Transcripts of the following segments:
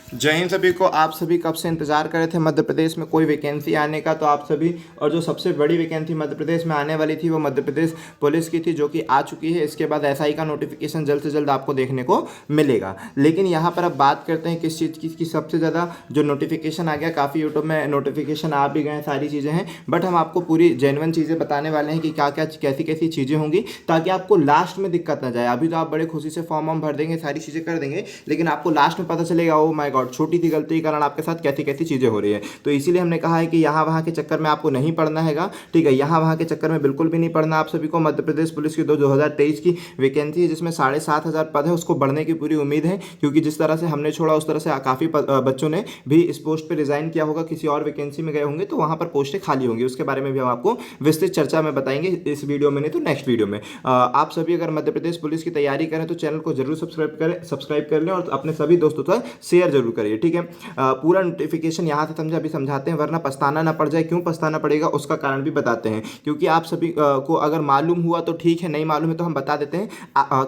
जय हिंद सभी को। आप सभी कब से इंतजार कर रहे थे मध्य प्रदेश में कोई वैकेंसी आने का, तो आप सभी, और जो सबसे बड़ी वैकेंसी मध्य प्रदेश में आने वाली थी वो मध्य प्रदेश पुलिस की थी, जो कि आ चुकी है। इसके बाद एसआई का नोटिफिकेशन जल्द से जल्द आपको देखने को मिलेगा। लेकिन यहाँ पर अब बात करते हैं किस चीज़ की सबसे ज़्यादा जो नोटिफिकेशन आ गया, काफ़ी यूट्यूब में नोटिफिकेशन आ भी गए, सारी चीज़ें हैं, बट हम आपको पूरी जेन्युइन चीज़ें बताने वाले हैं कि क्या क्या कैसी कैसी चीज़ें होंगी, ताकि आपको लास्ट में दिक्कत ना जाए। अभी तो आप बड़े खुशी से फॉर्म वॉर्म भर देंगे, सारी चीज़ें कर देंगे, लेकिन आपको लास्ट में पता चलेगा ओ माय गॉड, छोटी सी गलती के कारण आपके साथ कैसी कैसी चीज़ें हो रही है। तो इसीलिए हमने कहा है कि यहाँ वहाँ के चक्कर में आपको नहीं पड़ना हैगा, ठीक है। यहाँ वहाँ के चक्कर में बिल्कुल भी नहीं पड़ना आप सभी को। मध्य प्रदेश पुलिस की 2023 की वैकेंसी है, जिसमें 7,500 पद है, उसको बढ़ने की पूरी उम्मीद है, क्योंकि जिस तरह से हमने छोड़ा उस तरह से काफ़ी बच्चों ने भी इस पोस्ट पर रिजाइन किया होगा, किसी और वैकेंसी में गए होंगे, तो वहाँ पर पोस्टें खाली होंगी। उसके बारे में भी हम आपको विस्तृत चर्चा में बताएंगे, इस वीडियो में नहीं तो नेक्स्ट वीडियो में। आप सभी अगर मध्य प्रदेश पुलिस की तैयारी करें तो चैनल को जरूर सब्सक्राइब कर लें और अपने सभी दोस्तों तक शेयर जरूर करिए, ठीक है। पूरा नोटिफिकेशन यहाँ से समझे अभी समझाते हैं, वरना पछताना ना पड़ जाए। क्यों पछताना पड़ेगा उसका कारण भी बताते हैं, क्योंकि आप सभी को अगर मालूम हुआ तो ठीक है, नहीं मालूम है तो हम बता देते हैं।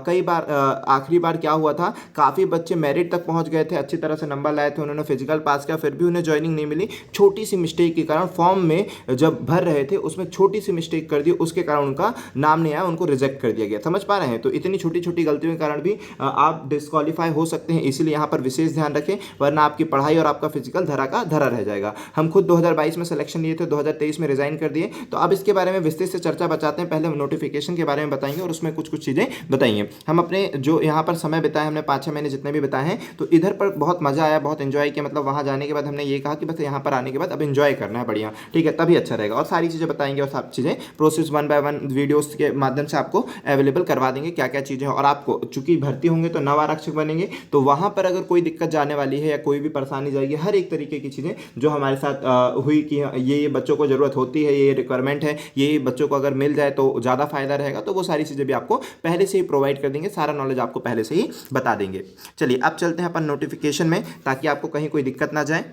कई बार आखिरी बार क्या हुआ था, काफ़ी बच्चे मेरिट तक पहुँच गए थे, अच्छी तरह से नंबर लाए थे, उन्होंने फिजिकल पास किया, फिर भी उन्हें ज्वाइनिंग नहीं मिली। छोटी सी मिस्टेक के कारण फॉर्म में जब भर रहे थे उसमें छोटी सी मिस्टेक कर दी, उसके कारण उनका नाम नहीं आया, उनको रिजेक्ट कर दिया गया। समझ पा रहे हैं? तो इतनी छोटी छोटी गलतियों के कारण भी आप डिस्क्वालीफाई हो सकते हैं, इसीलिए यहाँ पर विशेष ध्यान रखें, वरना आपकी पढ़ाई और आपका फिजिकल धरा का धरा रह जाएगा। हम खुद 2022 में सिलेक्शन लिए थे, 2023 में रिजाइन कर दिए। तो अब इसके बारे में विस्तृत से चर्चा बचाते हैं। पहले हम नोटिफिकेशन के बारे में बताएंगे और उसमें कुछ कुछ चीज़ें बताएंगे। हम अपने जो यहाँ पर समय बिताए, हमने 5-6 महीने जितने भी बताए हैं, तो इधर पर बहुत मजा आया, बहुत एंजॉय किया। मतलब वहाँ जाने के बाद हमने ये कहा कि बस यहाँ पर आने के बाद अब एंजॉय करना है, बढ़िया, ठीक है, तभी अच्छा रहेगा। और सारी चीज़ें बताएंगे और सब चीज़ें प्रोसेस 1 बाय 1 वीडियोस के माध्यम से आपको अवेलेबल करवा देंगे, क्या क्या चीज़ें हैं। और आपको चूंकि भर्ती होंगे तो नव आरक्षक बनेंगे, तो वहाँ पर अगर कोई दिक्कत जाने वाली है या कोई भी परेशानी जाएगी, हर एक तरीके की चीज़ें जो हमारे साथ हुई कि ये बच्चों को ज़रूरत होती है, ये रिक्वायरमेंट है, ये बच्चों को अगर मिल जाए तो ज़्यादा फायदा रहेगा, तो वो सारी चीज़ें भी आपको पहले से ही प्रोवाइड कर देंगे, सारा नॉलेज आपको पहले से ही बता देंगे। चलिए अब चलते हैं अपन नोटिफिकेशन में, ताकि आपको कहीं कोई दिक्कत ना जाए।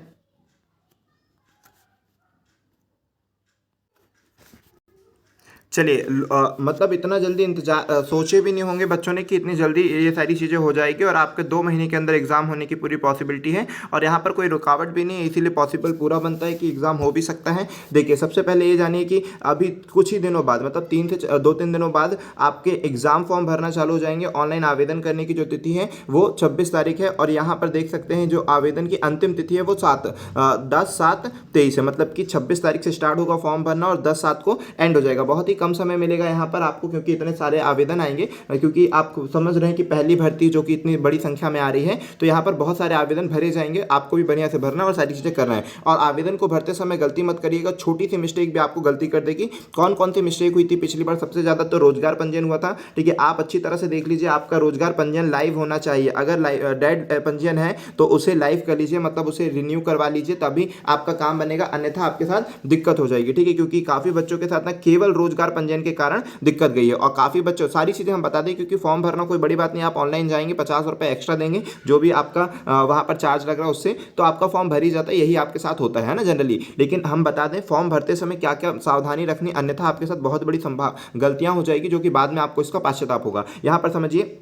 चलिए मतलब इतना जल्दी इंतजार सोचे भी नहीं होंगे बच्चों ने कि इतनी जल्दी ये सारी चीज़ें हो जाएगी, और आपके 2 महीने के अंदर एग्जाम होने की पूरी पॉसिबिलिटी है, और यहाँ पर कोई रुकावट भी नहीं है, इसीलिए पॉसिबल पूरा बनता है कि एग्जाम हो भी सकता है। देखिए सबसे पहले ये जानिए कि अभी कुछ ही दिनों बाद, मतलब 2-3 दिनों बाद आपके एग्जाम फॉर्म भरना चालू हो जाएंगे। ऑनलाइन आवेदन करने की जो तिथि है वो 26 तारीख है, और यहाँ पर देख सकते हैं जो आवेदन की अंतिम तिथि है वो 10/7/23 है, मतलब कि 26 तारीख से स्टार्ट होगा फॉर्म भरना और 10/7 को एंड हो जाएगा। बहुत ही कम समय मिलेगा यहाँ पर आपको, क्योंकि इतने सारे आवेदन आएंगे, क्योंकि आप समझ रहे हैं कि पहली भर्ती जो कि इतनी बड़ी संख्या में आ रही है, तो यहाँ पर बहुत सारे आवेदन भरे जाएंगे, आपको भी बढ़िया से भरना और सारी चीज़ें करना है। और आवेदन को भरते समय गलती मत करिएगा, छोटी सी मिस्टेक भी आपको गलती कर देगी। कौन कौन सी मिस्टेक हुई थी पिछली बार? सबसे ज़्यादा तो रोजगार पंजीयन हुआ था, ठीक है। आप अच्छी तरह से देख लीजिए, आपका रोजगार पंजीयन लाइव होना चाहिए। अगर डेड पंजीयन है तो उसे लाइव कर लीजिए, मतलब उसे रिन्यू करवा लीजिए, तभी आपका काम बनेगा, अन्यथा आपके साथ दिक्कत हो जाएगी, ठीक है। क्योंकि काफ़ी बच्चों के साथ ना केवल रोजगार पंजीयन के कारण दिक्कत गई है, और काफ़ी बच्चों, सारी चीज़ें हम बता दें, क्योंकि फॉर्म भरना कोई बड़ी बात नहीं। आप ऑनलाइन जाएंगे, 50 रुपये एक्स्ट्रा देंगे, जो भी आपका वहाँ पर चार्ज लग रहा है उससे, तो आपका फॉर्म भर ही जाता है। यही आपके साथ होता है ना जनरली। लेकिन हम बता दें फॉर्म भरते समय क्या क्या सावधानी रखनी, अन्यथा आपके साथ बहुत बड़ी गलतियाँ हो जाएगी, जो कि बाद में आपको इसका पश्चाताप होगा। यहाँ पर समझिए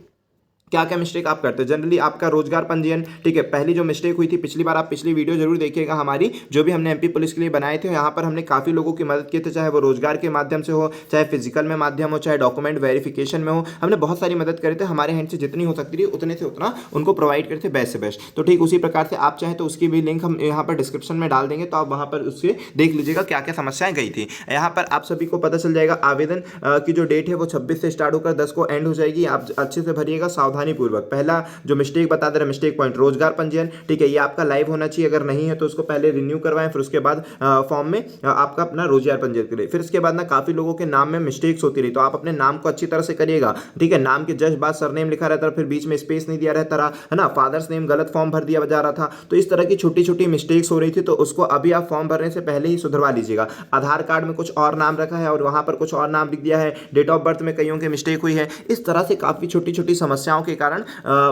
क्या क्या मिस्टेक आप करते हैं। जनरली आपका रोजगार पंजीयन, ठीक है, पहली जो मिस्टेक हुई थी पिछली बार, आप पिछली वीडियो जरूर देखिएगा हमारी, जो भी हमने एमपी पुलिस के लिए बनाए थे। यहाँ पर हमने काफ़ी लोगों की मदद की थी, चाहे वो रोजगार के माध्यम से हो, चाहे फिजिकल में माध्यम हो, चाहे डॉक्यूमेंट वेरिफिकेशन में हो, हमने बहुत सारी मदद करी थी। हमारे हैंड से जितनी हो सकती थी उतने से उतना उनको प्रोवाइड करते बेस्ट से बेस्ट। तो ठीक उसी प्रकार से आप चाहें तो उसकी भी लिंक हम यहाँ पर डिस्क्रिप्शन में डाल देंगे, तो आप वहाँ पर उससे देख लीजिएगा क्या क्या समस्याएं गई थी। यहाँ पर आप सभी को पता चल जाएगा। आवेदन की जो डेट है वो 26 से स्टार्ट होकर 10 को एंड हो जाएगी। आप अच्छे से भरिएगा सावधानी पूर्वक। पहला जो मिस्टेक बता दे रहे, मिस्टेक पॉइंट रोजगार पंजीयन, ठीक है, ये आपका लाइव होना चाहिए। अगर नहीं है तो उसको पहले रिन्यू करवाएं, फिर उसके बाद फॉर्म में आपका अपना रोजगार पंजीयन करें। फिर उसके बाद ना काफी लोगों के नाम में मिस्टेक्स होती रही, तो आप अपने नाम को अच्छी तरह से करिएगा, ठीक है। नाम के जस्ट बाद सरनेम लिखा रहता है, फिर बीच में स्पेस नहीं दिया रहता रहा है ना, फादर्स नेम गलत फॉर्म भर दिया जा रहा था। तो इस तरह की छोटी छोटी मिस्टेक्स हो रही थी, तो उसको अभी आप फॉर्म भरने से पहले ही सुधरवा लीजिएगा। आधार कार्ड में कुछ और नाम रखा है और वहां पर कुछ और नाम लिख दिया है, डेट ऑफ बर्थ में कईयों की मिस्टेक हुई है। इस तरह से काफी छोटी छोटी समस्याओं के कारण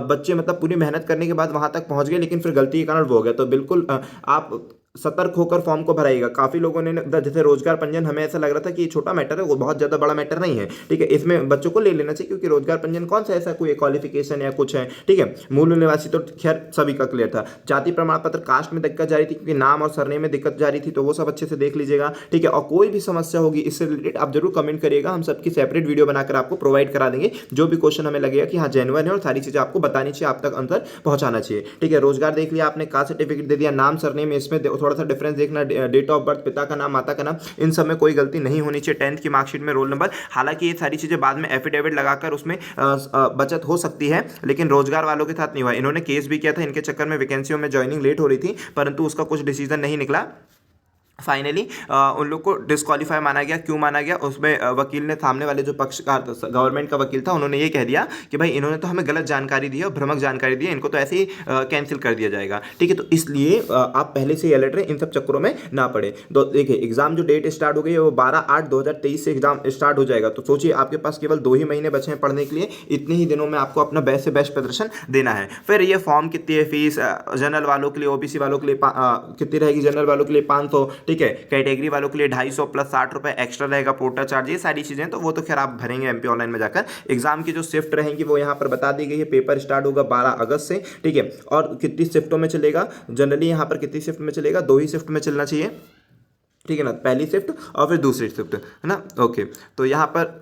बच्चे मतलब पूरी मेहनत करने के बाद वहां तक पहुंच गए, लेकिन फिर गलती के कारण वो हो गया। तो बिल्कुल आप सतर्क होकर फॉर्म को भराइएगा। काफ़ी लोगों ने जैसे रोजगार पंजीयन, हमें ऐसा लग रहा था कि ये छोटा मैटर है, वो बहुत ज़्यादा बड़ा मैटर नहीं है, ठीक है। इसमें बच्चों को ले लेना चाहिए क्योंकि रोजगार पंजीयन कौन सा ऐसा कोई क्वालिफिकेशन या कुछ है, ठीक है। मूल निवासी तो खैर सभी का क्लियर था। जाति प्रमाण पत्र, कास्ट में दिक्कत जा रही थी क्योंकि नाम और सरनेम में दिक्कत जा रही थी, तो वो सब अच्छे से देख लीजिएगा, ठीक है। और कोई भी समस्या होगी इससे रिलेटेड आप जरूर कमेंट करिएगा, हम सबकी सेपरेट वीडियो बनाकर आपको प्रोवाइड करा देंगे। जो भी क्वेश्चन हमें लगेगा कि हाँ जेन्युइन है और सारी चीज़ें आपको बतानी चाहिए, आप तक आंसर पहुंचाना चाहिए, ठीक है। रोजगार देख लिया आपने, कास्ट सर्टिफिकेट दे दिया, नाम सरनेम इसमें थोड़ा सा डिफरेंस देखना, डेट ऑफ बर्थ, पिता का नाम, माता का नाम, इन सब में कोई गलती नहीं होनी चाहिए। 10th की मार्कशीट में रोल नंबर, हालांकि ये सारी चीजें बाद में एफिडेविट लगाकर उसमें बचत हो सकती है, लेकिन रोजगार वालों के साथ नहीं हुआ। इन्होंने केस भी किया था, इनके चक्कर में वैकेंसियों में ज्वाइनिंग लेट हो रही थी, परंतु उसका कुछ डिसीजन नहीं निकला। फाइनली उन लोग को डिस्क्वालीफाई माना गया। क्यों माना गया? उसमें वकील ने, सामने वाले जो पक्षकार गवर्नमेंट का वकील था, उन्होंने ये कह दिया कि भाई इन्होंने तो हमें गलत जानकारी दी है और भ्रामक जानकारी दी है, इनको तो ऐसे ही कैंसिल कर दिया जाएगा, ठीक है। तो इसलिए आप पहले से ही अलर्ट रहे, इन सब चक्करों में ना पड़े। तो देखिए एग्जाम जो डेट स्टार्ट हो गई है वो 12/8/2023 से एग्जाम स्टार्ट हो जाएगा। तो सोचिए आपके पास केवल 2 ही महीने बचे हैं पढ़ने के लिए, इतने ही दिनों में आपको अपना बेस्ट से बेस्ट प्रदर्शन देना है। फिर ये फॉर्म कितनी है, फीस जनरल वालों के लिए, ओबीसी वालों के लिए कितनी रहेगी, जनरल वालों के लिए 500, ठीक है। कैटेगरी वालों के लिए 250 प्लस 60 रुपये एक्स्ट्रा रहेगा पोर्टल चार्ज, ये सारी चीज़ें, तो वो तो खैर आप भरेंगे एमपी ऑनलाइन में जाकर। एग्जाम की जो शिफ्ट रहेंगी वो यहाँ पर बता दी गई है। पेपर स्टार्ट होगा 12 अगस्त से, ठीक है। और कितनी शिफ्टों में चलेगा, जनरली यहाँ पर कितनी शिफ्ट में चलेगा, 2 ही शिफ्ट में चलना चाहिए, ठीक है ना। पहली शिफ्ट और फिर दूसरी शिफ्ट, है ना, ओके। तो यहाँ पर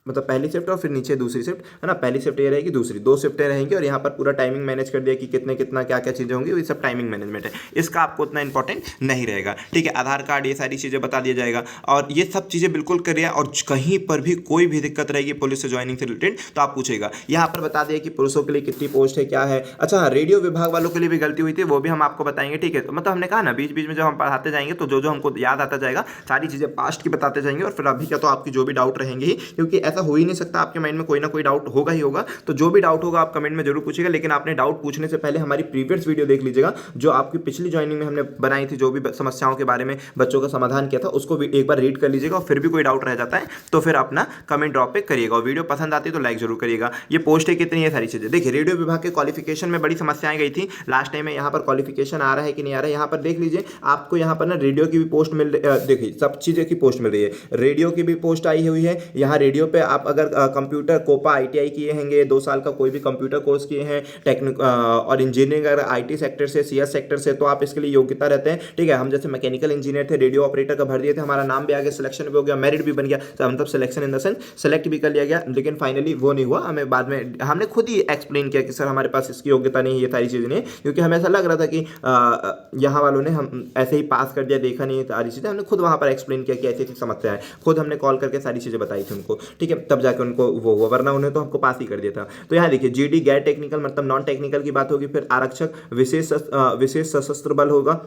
मतलब पहली शिफ्ट और फिर नीचे दूसरी शिफ्ट, है ना। पहली शिफ्ट ये रहेगी, दूसरी 2 शिफ्टें रहेंगी, और यहाँ पर पूरा टाइमिंग मैनेज कर दिया कि कितने कितना क्या क्या चीज़ें होंगी, ये सब टाइमिंग मैनेजमेंट है, इसका आपको उतना इंपॉर्टेंट नहीं रहेगा, ठीक है। आधार कार्ड, ये सारी चीज़ें बता दिया जाएगा, और ये सब चीज़ें बिल्कुल करिए। और कहीं पर भी कोई भी दिक्कत रहेगी पुलिस से ज्वाइनिंग से रिलेटेड तो आप पूछेगा। यहाँ पर बता दिया कि पुरुषों के लिए कितनी पोस्ट है, क्या है। अच्छा, रेडियो विभाग वालों के लिए भी गलती हुई थी, वो भी हम आपको बताएंगे, ठीक है। तो मतलब हमने कहा ना, बीच बीच में जब हम पढ़ाते जाएंगे तो जो जो हमको याद आता जाएगा सारी चीज़ें पास्ट की बताते जाएंगे, और फिर अभी क्या तो आपकी जो भी डाउट रहेंगे ही, क्योंकि ऐसा हो ही नहीं सकता, आपके माइंड में कोई ना कोई डाउट होगा ही होगा। तो जो भी डाउट होगा आप कमेंट में जरूर पूछिएगा, लेकिन आपने डाउट पूछने से पहले हमारी प्रीवियस वीडियो देख लीजिएगा, जो आपकी पिछली ज्वाइनिंग में हमने बनाई थी, जो भी समस्याओं के बारे में बच्चों का समाधान किया था, उसको भी एक बार रीड कर लीजिएगा। और फिर भी कोई डाउट रह जाता है तो फिर अपना कमेंट ड्रॉप पे करिएगा, और वीडियो पसंद आती है तो लाइक जरूर करिएगा। ये पोस्टें कितनी है, सारी चीजें देखिए। रेडियो विभाग के क्वालिफिकेशन में बड़ी समस्याएं गई थी लास्ट टाइम में, यहाँ पर क्वालिफिकेशन आ रहा है कि नहीं आ रहा है, यहाँ पर देख लीजिए। आपको यहाँ पर ना रेडियो की भी पोस्ट मिल रही, देखिए सब चीज़ें की पोस्ट मिल रही है। रेडियो की भी पोस्ट आई हुई है यहाँ। रेडियो पे आप अगर कंप्यूटर कोपा ITI किए होंगे, 2 साल का कोई भी कंप्यूटर कोर्स किए हैं, टेक्निक और इंजीनियरिंग अगर IT सेक्टर से, CS सेक्टर से, तो आप इसके लिए योग्यता रहते हैं, ठीक है। हम जैसे मैकेनिकल इंजीनियर थे, रेडियो ऑपरेटर का भर दिए थे, हमारा नाम भी आ गया, सिलेक्शन भी हो गया, मेरिट भी बन गया, तो मतलब selection in the sense select भी कर लिया गया, लेकिन फाइनली वो नहीं हुआ। हमें बाद में हमने खुद ही एक्सप्लेन किया कि सर हमारे पास इसकी योग्यता नहीं है, ये सारी चीज़ें नहीं, क्योंकि हमें ऐसा लग रहा था कि यहाँ वालों ने हम ऐसे ही पास कर दिया, देखा नहीं सारी चीज़ें। हमने खुद वहाँ पर एक्सप्लेन किया कि ऐसी ऐसी समस्या है, खुद हमने कॉल करके सारी चीज़ें बताई थी उनको, ठीक है। तब जाकर उनको वो हुआ, वरना उन्हें तो हमको पास ही कर दिया था। तो यहाँ देखिए GD गैर टेक्निकल मतलब नॉन टेक्निकल की बात होगी, फिर आरक्षक, विशेष सशस्त्र बल होगा,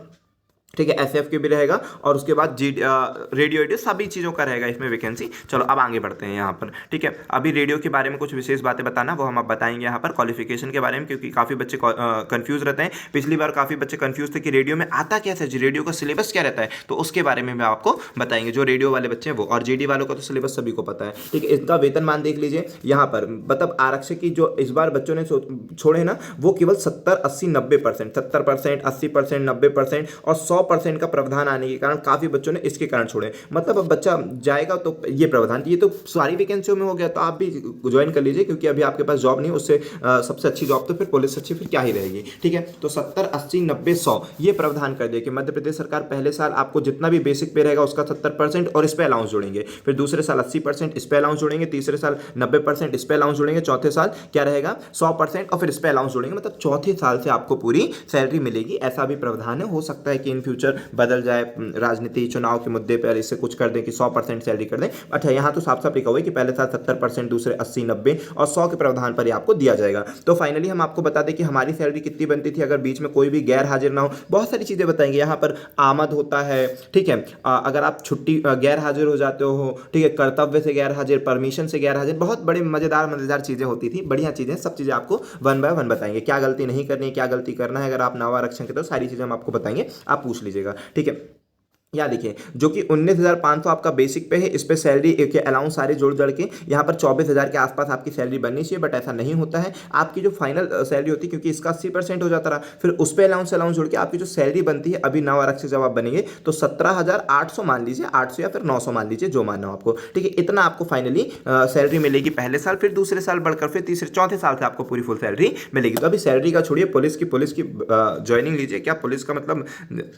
ठीक है। SF के भी रहेगा, और उसके बाद रेडियो सभी चीज़ों का रहेगा इसमें वैकेंसी। चलो अब आगे बढ़ते हैं यहाँ पर, ठीक है। अभी रेडियो के बारे में कुछ विशेष बातें बताना वो हम अब बताएंगे यहाँ पर, क्वालिफिकेशन के बारे में, क्योंकि काफ़ी बच्चे कंफ्यूज रहते हैं। पिछली बार काफ़ी बच्चे कंफ्यूज थे कि रेडियो में आता क्या है, रेडियो का सिलेबस क्या रहता है, तो उसके बारे में भी आपको बताएंगे, जो रेडियो वाले बच्चे हैं वो। और GD वालों का तो सिलेबस सभी को पता है, ठीक है। इसका वेतनमान देख लीजिए यहाँ पर, मतलब आरक्षक की जो इस बार बच्चों ने छोड़े ना, वो केवल 70, 80, 90%, 70%, 80%, 90% और 100% का प्रावधान आने के कारण काफी बच्चों ने इसके कारण छोड़े। मतलब अब बच्चा जाएगा तो ये प्रावधान, ये तो सारी वैकेंसियों में हो गया, तो आप भी ज्वाइन कर लीजिए, क्योंकि अभी आपके पास जॉब नहीं, उससे सबसे अच्छी जॉब तो फिर पुलिस अच्छी फिर क्या ही रहेगी, ठीक है। तो 70, 80, 90, 100 ये प्रावधान कर दिया कि मध्य प्रदेश सरकार पहले साल आपको जितना भी बेसिक पे रहेगा उसका 70% और इस पे अलाउंस जोड़ेंगे, फिर दूसरे साल 80% इस पे अलाउंस जोड़ेंगे, तीसरे साल 90% इस पे अलाउंस जोड़ेंगे, चौथे साल क्या रहेगा 100% और फिर इस पे अलाउंस जोड़ेंगे। मतलब चौथे साल से आपको पूरी सैलरी मिलेगी, ऐसा भी प्रावधान है। हो सकता है कि इन फ्यूचर बदल जाए, राजनीति चुनाव के मुद्दे पर इससे कुछ कर दें कि 100% सैलरी कर दें। अच्छा, यहाँ तो साफ साफ लिखा हुआ है कि पहले साल 70%, दूसरे 80, 90 और 100 के प्रावधान पर ही आपको दिया जाएगा। तो फाइनली हम आपको बता दें कि हमारी सैलरी कितनी बनती थी अगर बीच में कोई भी गैर हाजिर ना हो। बहुत सारी चीजें बताएंगे यहाँ पर, आमद होता है, ठीक है। अगर आप छुट्टी गैर हाजिर हो जाते हो, ठीक है, कर्तव्य से गैर हाजिर, परमिशन से गैर हाजिर, बहुत बड़े मजेदार चीजें होती थी, बढ़िया चीजें, सब चीजें आपको 1 बाय 1 बताएंगे। क्या गलती नहीं करनी है, क्या गलती करना है, अगर आप नवा आरक्षण के तो सारी चीजें हम आपको बताएंगे, आप पूछ लीजिएगा, ठीक है। यहाँ देखिए जो कि 19,500 आपका बेसिक पे है, इस पे सैलरी के अलाउंस सारे जोड़ जड़ के यहाँ पर 24,000 के आसपास आपकी सैलरी बननी चाहिए, बट ऐसा नहीं होता है। आपकी जो फाइनल सैलरी होती है, क्योंकि इसका 80% हो जाता रहा, फिर उस पे अलाउंस अलाउंस जोड़ के आपकी जो सैलरी बनती है अभी नव आरक्षक जब आप बनेंगे तो 17,800 मान लीजिए, 800 या फिर 900 मान लीजिए, जो मानना हो आपको, ठीक है। इतना आपको फाइनली सैलरी मिलेगी पहले साल, फिर दूसरे साल बढ़कर फिर तीसरे चौथे साल से आपको पूरी फुल सैलरी मिलेगी। तो अभी सैलरी का छोड़िए, पुलिस की ज्वाइनिंग लीजिए, क्या पुलिस का मतलब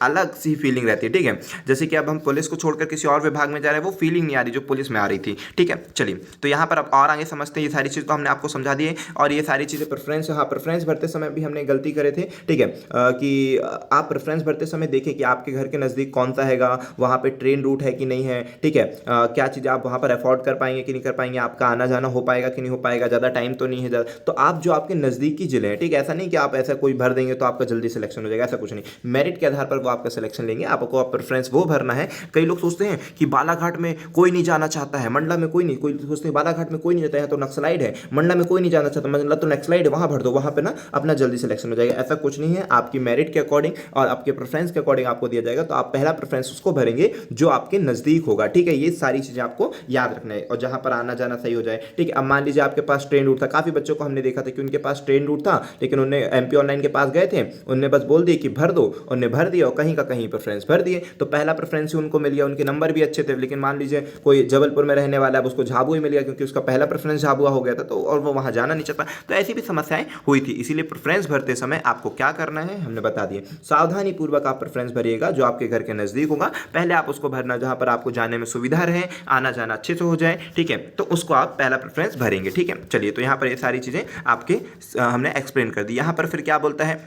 अलग सी फीलिंग रहती है, ठीक है। जैसे कि अब हम पुलिस को छोड़कर किसी और विभाग में जा रहे हैं, वो फीलिंग नहीं आ रही जो पुलिस में आ रही थी, ठीक है। चलिए तो यहाँ पर अब और आगे समझते हैं, ये सारी चीज़ तो हमने आपको समझा दी है, और ये सारी चीज़ें प्रेफरेंस, हाँ प्रेफरेंस भरते समय भी हमने गलती करे थे, ठीक है, कि आप प्रेफरेंस भरते समय देखें कि आपके घर के नज़दीक कौन सा हैगा, वहाँ पे ट्रेन रूट है कि नहीं है, ठीक है, क्या चीज़ें आप वहाँ पर अफोर्ड कर पाएंगे कि नहीं कर पाएंगे, आपका आना जाना हो पाएगा कि नहीं हो पाएगा, ज़्यादा टाइम तो नहीं है ज़्यादा, तो आप जो आपके नज़दीकी जिले हैं, ठीक है, ऐसा नहीं कि आप ऐसा कोई भर देंगे तो आपका जल्दी सिलेक्शन हो जाएगा, ऐसा कुछ नहीं, मेरिट के आधार पर वो आपका सिलेक्शन लेंगे, आपको प्रेफरेंस वो भरना है। कई लोग सोचते हैं कि बालाघाट में कोई नहीं जाना चाहता है, मंडला में कोई नहीं, कोई सोचते हैं बालाघाट में कोई नहीं जाता है तो नक्सलाइट है, मंडला में कोई नहीं जाना चाहता, मंडला तो नक्सलाइट है, वहां भर दो, वहां पे ना अपना जल्दी सिलेक्शन हो जाएगा, ऐसा कुछ नहीं है। आपकी मेरिट के अकॉर्डिंग और आपके प्रेफरेंस के अकॉर्डिंग आपको दिया जाएगा, तो आप पहला प्रेफरेंस उसको भरेंगे जो आपके नजदीक होगा, ठीक है। ये सारी चीजें आपको याद रखना है, और जहां पर आना जाना सही हो जाए, ठीक है। अब मान लीजिए आपके पास ट्रेन रूट था, काफी बच्चों को हमने देखा था कि उनके पास ट्रेन रूट था, लेकिन उन्हें एमपी ऑनलाइन के पास गए थे, उन्हें बस बोल दिए कि भर दो, उन्हें भर दिया और कहीं का कहीं प्रेफरेंस भर दिए, तो पहला प्रेफरेंस ही उनको मिल गया, उनके नंबर भी अच्छे थे। लेकिन मान लीजिए कोई जबलपुर में रहने वाला है, अब उसको झाबुआ ही मिल गया क्योंकि उसका पहला प्रेफरेंस झाबुआ हो गया था, तो और वो वहां जाना नहीं चाहता, तो ऐसी भी समस्याएं हुई थी। इसीलिए प्रेफरेंस भरते समय आपको क्या करना है हमने बता दिए, सावधानी पूर्वक आप प्रेफरेंस भरिएगा जो आपके घर के नजदीक होगा, पहले आप उसको भरना जहां पर आपको जाने में सुविधा रहे, आना जाना अच्छे से हो जाए, ठीक है, तो उसको आप पहला प्रेफरेंस भरेंगे, ठीक है। चलिए तो यहाँ पर ये सारी चीजें आपके हमने एक्सप्लेन कर दी। यहाँ पर फिर क्या बोलता है,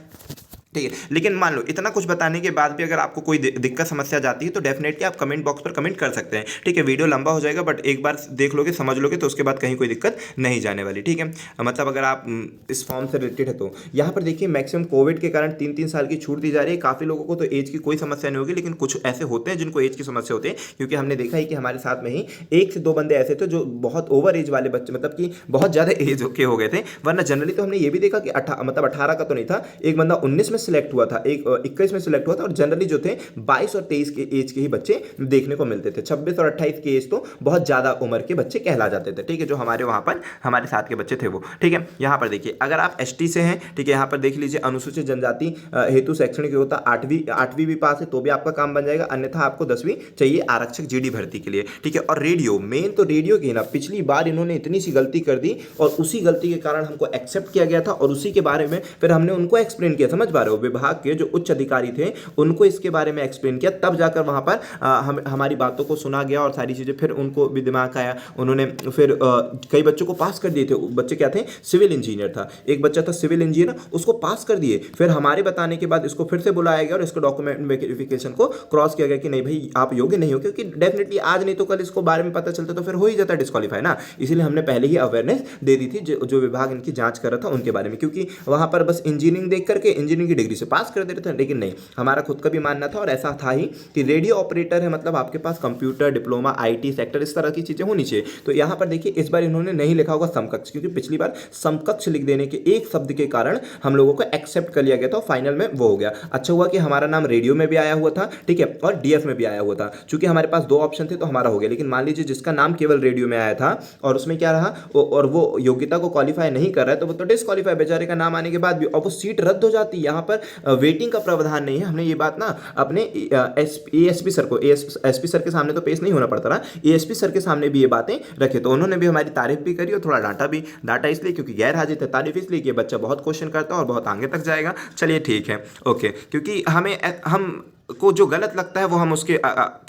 ठीक है, लेकिन मान लो इतना कुछ बताने के बाद भी अगर आपको कोई दिक्कत समस्या जाती है तो डेफिनेटली आप कमेंट बॉक्स पर कमेंट कर सकते हैं, ठीक है। वीडियो लंबा हो जाएगा बट एक बार देख लोगे, समझ लोगे तो उसके बाद कहीं कोई दिक्कत नहीं जाने वाली, ठीक है। मतलब अगर आप इस फॉर्म से रिलेटेड है तो यहाँ पर देखिए मैक्सिमम कोविड के कारण 3-3 साल की छूट दी जा रही है। काफ़ी लोगों को तो एज की कोई समस्या नहीं होगी, लेकिन कुछ ऐसे होते हैं जिनको एज की समस्या होती है, क्योंकि हमने देखा है कि हमारे साथ में ही 1 से 2 बंदे ऐसे थे जो बहुत ओवर एज वाले बच्चे, मतलब कि बहुत ज़्यादा एज के हो गए थे। वरना जनरली तो हमने ये भी देखा कि 18 का तो नहीं था, एक बंदा 19 में सिलेक्ट हुआ था, 21 में सिलेक्ट हुआ था, और जनरली जो थे 22 और 23 के एज के ही बच्चे देखने को मिलते थे। 26 और 28 के एज तो बहुत ज्यादा उम्र के बच्चे कहला जाते थे, ठीक है, जो हमारे वहां पर हमारे साथ के बच्चे थे वो, ठीक है। यहां पर देखिए अगर आप एसटी से हैं, ठीक है, यहां पर देख लीजिए अनुसूचित जनजाति हेतु शैक्षणिक योग्यता 8वीं भी पास है तो भी आपका काम बन जाएगा, अन्यथा आपको 10वीं चाहिए आरक्षक जीडी भर्ती के लिए, ठीक है। और रेडियो, मेन तो रेडियो की ना, पिछली बार इन्होंने इतनी सी गलती कर दी और उसी गलती के कारण हमको एक्सेप्ट किया गया था, और उसी के बारे में फिर हमने उनको एक्सप्लेन किया, समझ पा रहे हो, विभाग के जो उच्च अधिकारी थे उनको इसके बारे में एक्सप्लेन किया, तब जाकर वहां पर हमारी बातों को सुना गया और सारी चीजें फिर उनको भी दिमाग आया। उन्होंने फिर कई बच्चों को पास कर दिए थे। बच्चे क्या थे, सिविल इंजीनियर था, एक बच्चा था सिविल इंजीनियर, उसको पास कर दिए। फिर हमारे बताने के बाद इसको फिर से बुलाया गया और इसको डॉक्यूमेंट वेरिफिकेशन को क्रॉस किया गया कि नहीं भाई आप योग्य नहीं हो, क्योंकि डेफिनेटली आज नहीं तो कल इसको बारे में पता चलता तो फिर हो ही जाता डिस्क्वालीफाई ना। इसीलिए हमने पहले ही अवेयरनेस दे दी थी जो विभाग इनकी जांच कर रहा था उनके बारे में, क्योंकि वहां पर बस इंजीनियरिंग देख करके इंजीनियरिंग की डिग्री से पास कर देते थे। लेकिन नहीं, हमारा खुद का भी मानना था और ऐसा था ही कि रेडियो ऑपरेटर है, मतलब आपके पास कंप्यूटर डिप्लोमा आईटी सेक्टर इस तरह की चीजें होनी चाहिए। तो यहां पर देखिए इस बार इन्होंने नहीं लिखा होगा समकक्ष, क्योंकि पिछली बार समकक्ष लिख देने के एक शब्द के कारण हम लोगों को एक्सेप्ट कर लिया गया था, फाइनल में वो हो गया। अच्छा हुआ कि हमारा नाम रेडियो में भी आया हुआ था, ठीक है, और डीएफ में भी आया हुआ था। चूंकि हमारे पास 2 ऑप्शन थे तो हमारा हो गया। लेकिन मान लीजिए जिसका नाम केवल रेडियो में आया था और उसमें क्या रहा और वो योग्यता को क्वालिफाई नहीं कर रहा है तो वो तो डिस्क्वालीफाई, बेचारे का नाम आने के बाद भी, और वो सीट रद्द हो जाती। यहाँ पर वेटिंग का प्रावधान नहीं है। हमने ये बात ना अपने एएसपी सर को, एसपी सर के सामने तो पेश नहीं होना पड़ता ना, एएसपी सर के सामने भी ये बातें रखे, तो उन्होंने भी हमारी तारीफ भी करी और थोड़ा डांटा इसलिए क्योंकि गैर हाजिर थे, तारीफ इसलिए कि बच्चा बहुत क्वेश्चन करता है और बहुत आगे तक जाएगा। चलिए ठीक है, ओके, क्योंकि हम को जो गलत लगता है वो हम उसके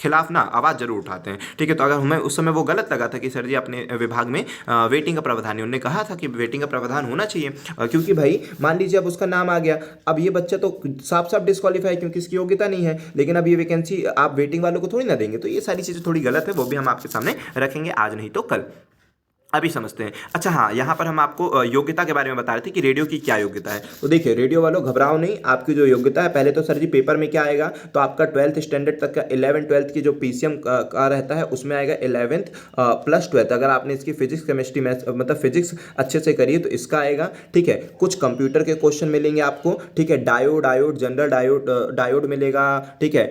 खिलाफ ना आवाज़ जरूर उठाते हैं, ठीक है। तो अगर हमें उस समय वो गलत लगा था कि सर जी अपने विभाग में वेटिंग का प्रावधान है, उन्होंने कहा था कि वेटिंग का प्रावधान होना चाहिए, क्योंकि भाई मान लीजिए अब उसका नाम आ गया, अब ये बच्चा तो साफ साफ डिस्क्वालीफाई क्योंकि इसकी योग्यता नहीं है, लेकिन अब ये वैकेंसी आप वेटिंग वालों को थोड़ी ना देंगे। तो ये सारी चीज़ें थोड़ी गलत है, वो भी हम आपके सामने रखेंगे आज नहीं तो कल। अभी समझते हैं। अच्छा हाँ, यहाँ पर हम आपको योग्यता के बारे में बता रहे थे कि रेडियो की क्या योग्यता है। तो देखिए रेडियो वालों घबराओ नहीं, आपकी जो योग्यता है पहले तो सर जी पेपर में क्या आएगा, तो आपका 12th स्टैंडर्ड तक का 11th-12th की जो पीसीएम का रहता है उसमें आएगा 11th प्लस 12th। अगर आपने इसकी फिजिक्स केमिस्ट्री मैथ्स मतलब फिजिक्स अच्छे से करी है तो इसका आएगा, ठीक है। कुछ कंप्यूटर के क्वेश्चन मिलेंगे आपको, ठीक है। डायोड जनरल डायोड मिलेगा, ठीक है।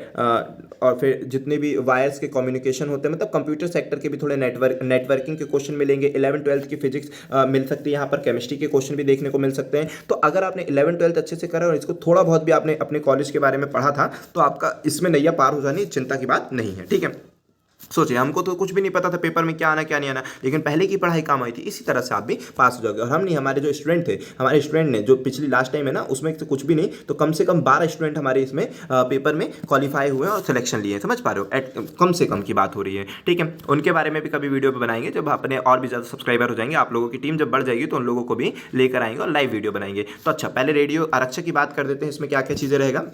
और फिर जितने भी वायर्स के कम्युनिकेशन होते हैं मतलब कंप्यूटर सेक्टर के भी थोड़े नेटवर्किंग के क्वेश्चन मिलेंगे। 11th-12th की फिजिक्स मिल सकती है, यहाँ पर केमिस्ट्री के क्वेश्चन भी देखने को मिल सकते हैं। तो अगर आपने 11th-12th अच्छे से करा और इसको थोड़ा बहुत भी आपने अपने कॉलेज के बारे में पढ़ा था तो आपका इसमें नैया पार हो जानी चिंता की बात नहीं है, ठीक है। सोचिए हमको तो कुछ भी नहीं पता था पेपर में क्या आना क्या नहीं आना, लेकिन पहले की पढ़ाई काम आई थी, इसी तरह से आप भी पास हो जाओगे। और हम नहीं, हमारे जो स्टूडेंट थे, हमारे स्टूडेंट ने जो पिछली लास्ट टाइम है ना उसमें तो कुछ भी नहीं तो कम से कम 12 स्टूडेंट हमारे इसमें पेपर में क्वालिफाई हुए हैं और सिलेक्शन लिए हैं, समझ पा रहे हो। कम से कम की बात हो रही है, ठीक है। उनके बारे में भी कभी वीडियो पे बनाएंगे, जब अपने और भी ज़्यादा सब्सक्राइबर हो जाएंगे, आप लोगों की टीम जब बढ़ जाएगी तो उन लोगों को भी लेकर आएंगे और लाइव वीडियो बनाएंगे। तो अच्छा पहले रेडियो आरक्षक की बात कर देते हैं, इसमें क्या क्या चीज़ें रहेगा।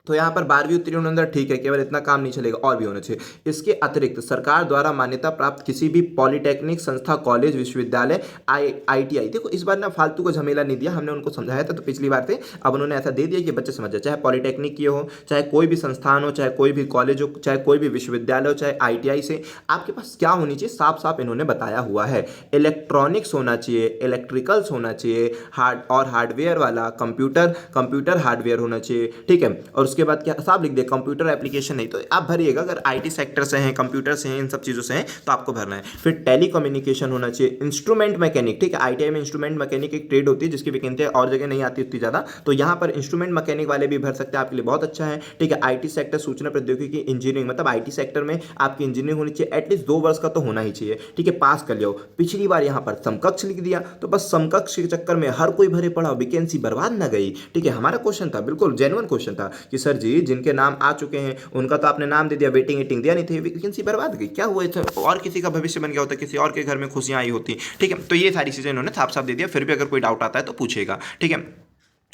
तो यहाँ पर 12वीं उत्तीर्ण अंदर ठीक है, केवल इतना काम नहीं चलेगा और भी होना चाहिए। इसके अतिरिक्त सरकार द्वारा मान्यता प्राप्त किसी भी पॉलिटेक्निक संस्था, कॉलेज, विश्वविद्यालय, आईटीआई, देखो इस बार ना फालतू का झमेला नहीं दिया, हमने उनको समझाया था तो पिछली बार से, अब उन्होंने ऐसा दे दिया कि बच्चे समझ जाए। चाहे पॉलिटेक्निक की हो, चाहे कोई भी संस्थान हो, चाहे कोई भी कॉलेज हो, चाहे कोई भी विश्वविद्यालय हो, चाहे आईटीआई से आपके पास क्या होनी चाहिए साफ साफ इन्होंने बताया हुआ है। इलेक्ट्रॉनिक्स होना चाहिए, इलेक्ट्रिकल्स होना चाहिए, हार्डवेयर वाला कंप्यूटर हार्डवेयर होना चाहिए, ठीक है। और उसके बाद क्या साहब लिख दे, कंप्यूटर एप्लीकेशन नहीं तो आप भरिएगा, अगर आईटी सेक्टर से हैं, कंप्यूटर से हैं, इन सब चीज़ों से हैं तो आपको भरना है। फिर टेलीकम्युनिकेशन होना चाहिए, इंस्ट्रूमेंट मैकेनिक, ठीक है। आईटीआई में इंस्ट्रूमेंट मैकेनिक एक ट्रेड होती है जिसकी वैकेंसी और जगह नहीं आती उतनी ज़्यादा, तो यहाँ पर इंस्ट्रूमेंट मैकेनिक वाले भी भर सकते हैं, आपके लिए बहुत अच्छा है, ठीक है। आईटी सेक्टर, सूचना प्रौद्योगिकी इंजीनियरिंग, मतलब आईटी सेक्टर में आपकी इंजीनियरिंग होनी चाहिए, एटलीस्ट 2 वर्ष का तो होना ही चाहिए, ठीक है। पास कर लियो। पिछली बार यहाँ पर समकक्ष लिख दिया तो बस समकक्ष के चक्कर में हर कोई भरे पड़ा, वैकेंसी बर्बाद ना गई, ठीक है। हमारा क्वेश्चन था, बिल्कुल जेन्युइन क्वेश्चन था कि सर जी जिनके नाम आ चुके हैं उनका तो आपने नाम दे दिया, वेटिंग दिया नहीं थे, वैकेंसी बर्बाद गई, क्या हुआ था, और किसी का भविष्य बन गया होता, किसी और के घर में खुशियां आई होती, ठीक है। तो ये सारी चीजें इन्होंने साफ साफ दे दिया, फिर भी अगर कोई डाउट आता है तो पूछेगा, ठीक है।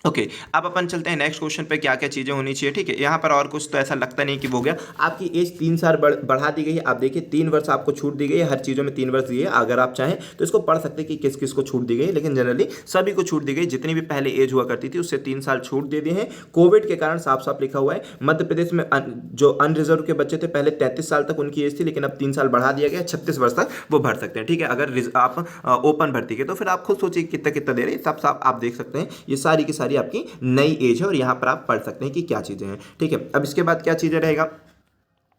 ओके अब अपन चलते हैं नेक्स्ट क्वेश्चन पे, क्या क्या चीज़ें होनी चाहिए, ठीक है। यहाँ पर और कुछ तो ऐसा लगता नहीं कि वो गया। आपकी एज 3 साल बढ़ा दी गई है, आप देखिए 3 वर्ष आपको छूट दी गई है, हर चीज़ों में 3 वर्ष दिए। अगर आप चाहें तो इसको पढ़ सकते हैं कि किस किस को छूट दी गई, लेकिन जनरली सभी को छूट दी गई, जितनी भी पहले एज हुआ करती थी उससे 3 साल छूट दे दिए हैं। कोविड के कारण साफ साफ लिखा हुआ है, मध्य प्रदेश में जो अनरिजर्व के बच्चे थे पहले 33 साल तक उनकी एज थी, लेकिन अब 3 साल बढ़ा दिया गया, 36 वर्ष तक वो भर सकते हैं, ठीक है। अगर आप ओपन भर्ती के तो फिर आप खुद सोचिए कितना कितना दे रहे हैं, सब साफ आप देख सकते हैं। ये सारी की सारी आपकी नई एज है और यहाँ पर आप पढ़ सकते हैं कि क्या चीज़ें हैं, ठीक है। अब इसके बाद क्या चीज़ें रहेगा,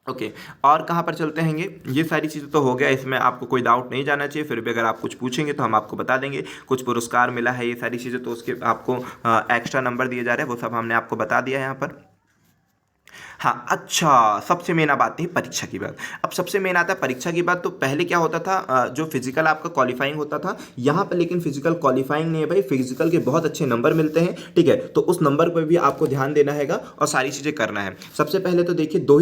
ओके और कहाँ पर चलते हैंगे। ये सारी चीज़ें तो हो गया, इसमें आपको कोई डाउट नहीं जाना चाहिए, फिर भी अगर आप कुछ पूछेंगे तो हम आपको बता देंगे। कुछ पुरस्कार मिला है, ये सारी चीज़ें तो उसके आपको एक्स्ट्रा नंबर दिए जा रहे हैं, वो सब हमने आपको बता दिया है यहाँ पर। हाँ अच्छा, सबसे मेन अब आती है परीक्षा की बात। अब सबसे मेन आता है परीक्षा की बात। तो पहले क्या होता था, जो फिजिकल आपका क्वालिफाइंग होता था, यहाँ पर लेकिन फिजिकल क्वालिफाइंग नहीं है भाई, फिजिकल के बहुत अच्छे नंबर मिलते हैं, ठीक है। तो उस नंबर पर भी आपको ध्यान देना हैगा और सारी चीज़ें करना है। सबसे पहले तो देखिए दो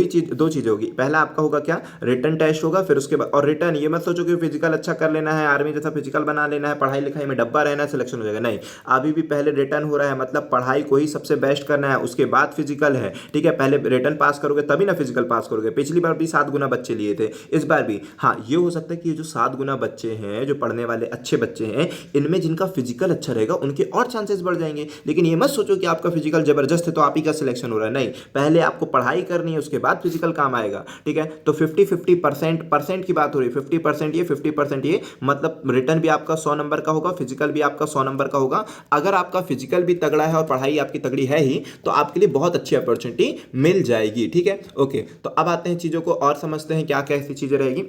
चीज़ें होगी। पहला आपका होगा क्या, रिटन टेस्ट होगा, फिर उसके बाद, और रिटन ये मत सोचो कि फिजिकल अच्छा कर लेना है, आर्मी जैसा फिजिकल बना लेना है, पढ़ाई लिखाई में डब्बा रहना है, सिलेक्शन हो जाएगा, नहीं। अभी भी पहले रिटन हो रहा है, मतलब पढ़ाई को ही सबसे बेस्ट करना है, उसके बाद फिजिकल है, ठीक है। पहले रिटन पास करोगे तभी ना फिजिकल पास करोगे। पिछली बार भी 7 गुना बच्चे लिए थे, इस बार भी। हाँ ये हो सकता है कि ये जो 7 गुना बच्चे हैं, जो पढ़ने वाले अच्छे बच्चे हैं, इनमें जिनका फिजिकल अच्छा रहेगा उनके और चांसेस बढ़ जाएंगे। लेकिन ये मत सोचो कि आपका फिजिकल जबरदस्त है तो आप ही का सिलेक्शन हो रहा है, नहीं। पहले आपको पढ़ाई करनी है, उसके बाद फिजिकल काम आएगा, ठीक है। तो 50-50% की बात हो रही है, 50% ये 50% ये, मतलब रिटन भी आपका 100 नंबर का होगा, फिजिकल भी आपका 100 नंबर का होगा। अगर आपका फिजिकल भी तगड़ा है और पढ़ाई आपकी तगड़ी है ही तो आपके लिए बहुत अच्छी अपॉर्चुनिटी मिल जाएगी, ठीक है। ओके तो अब आते हैं चीज़ों को और समझते हैं क्या क्या ऐसी चीज़ें रहेगी।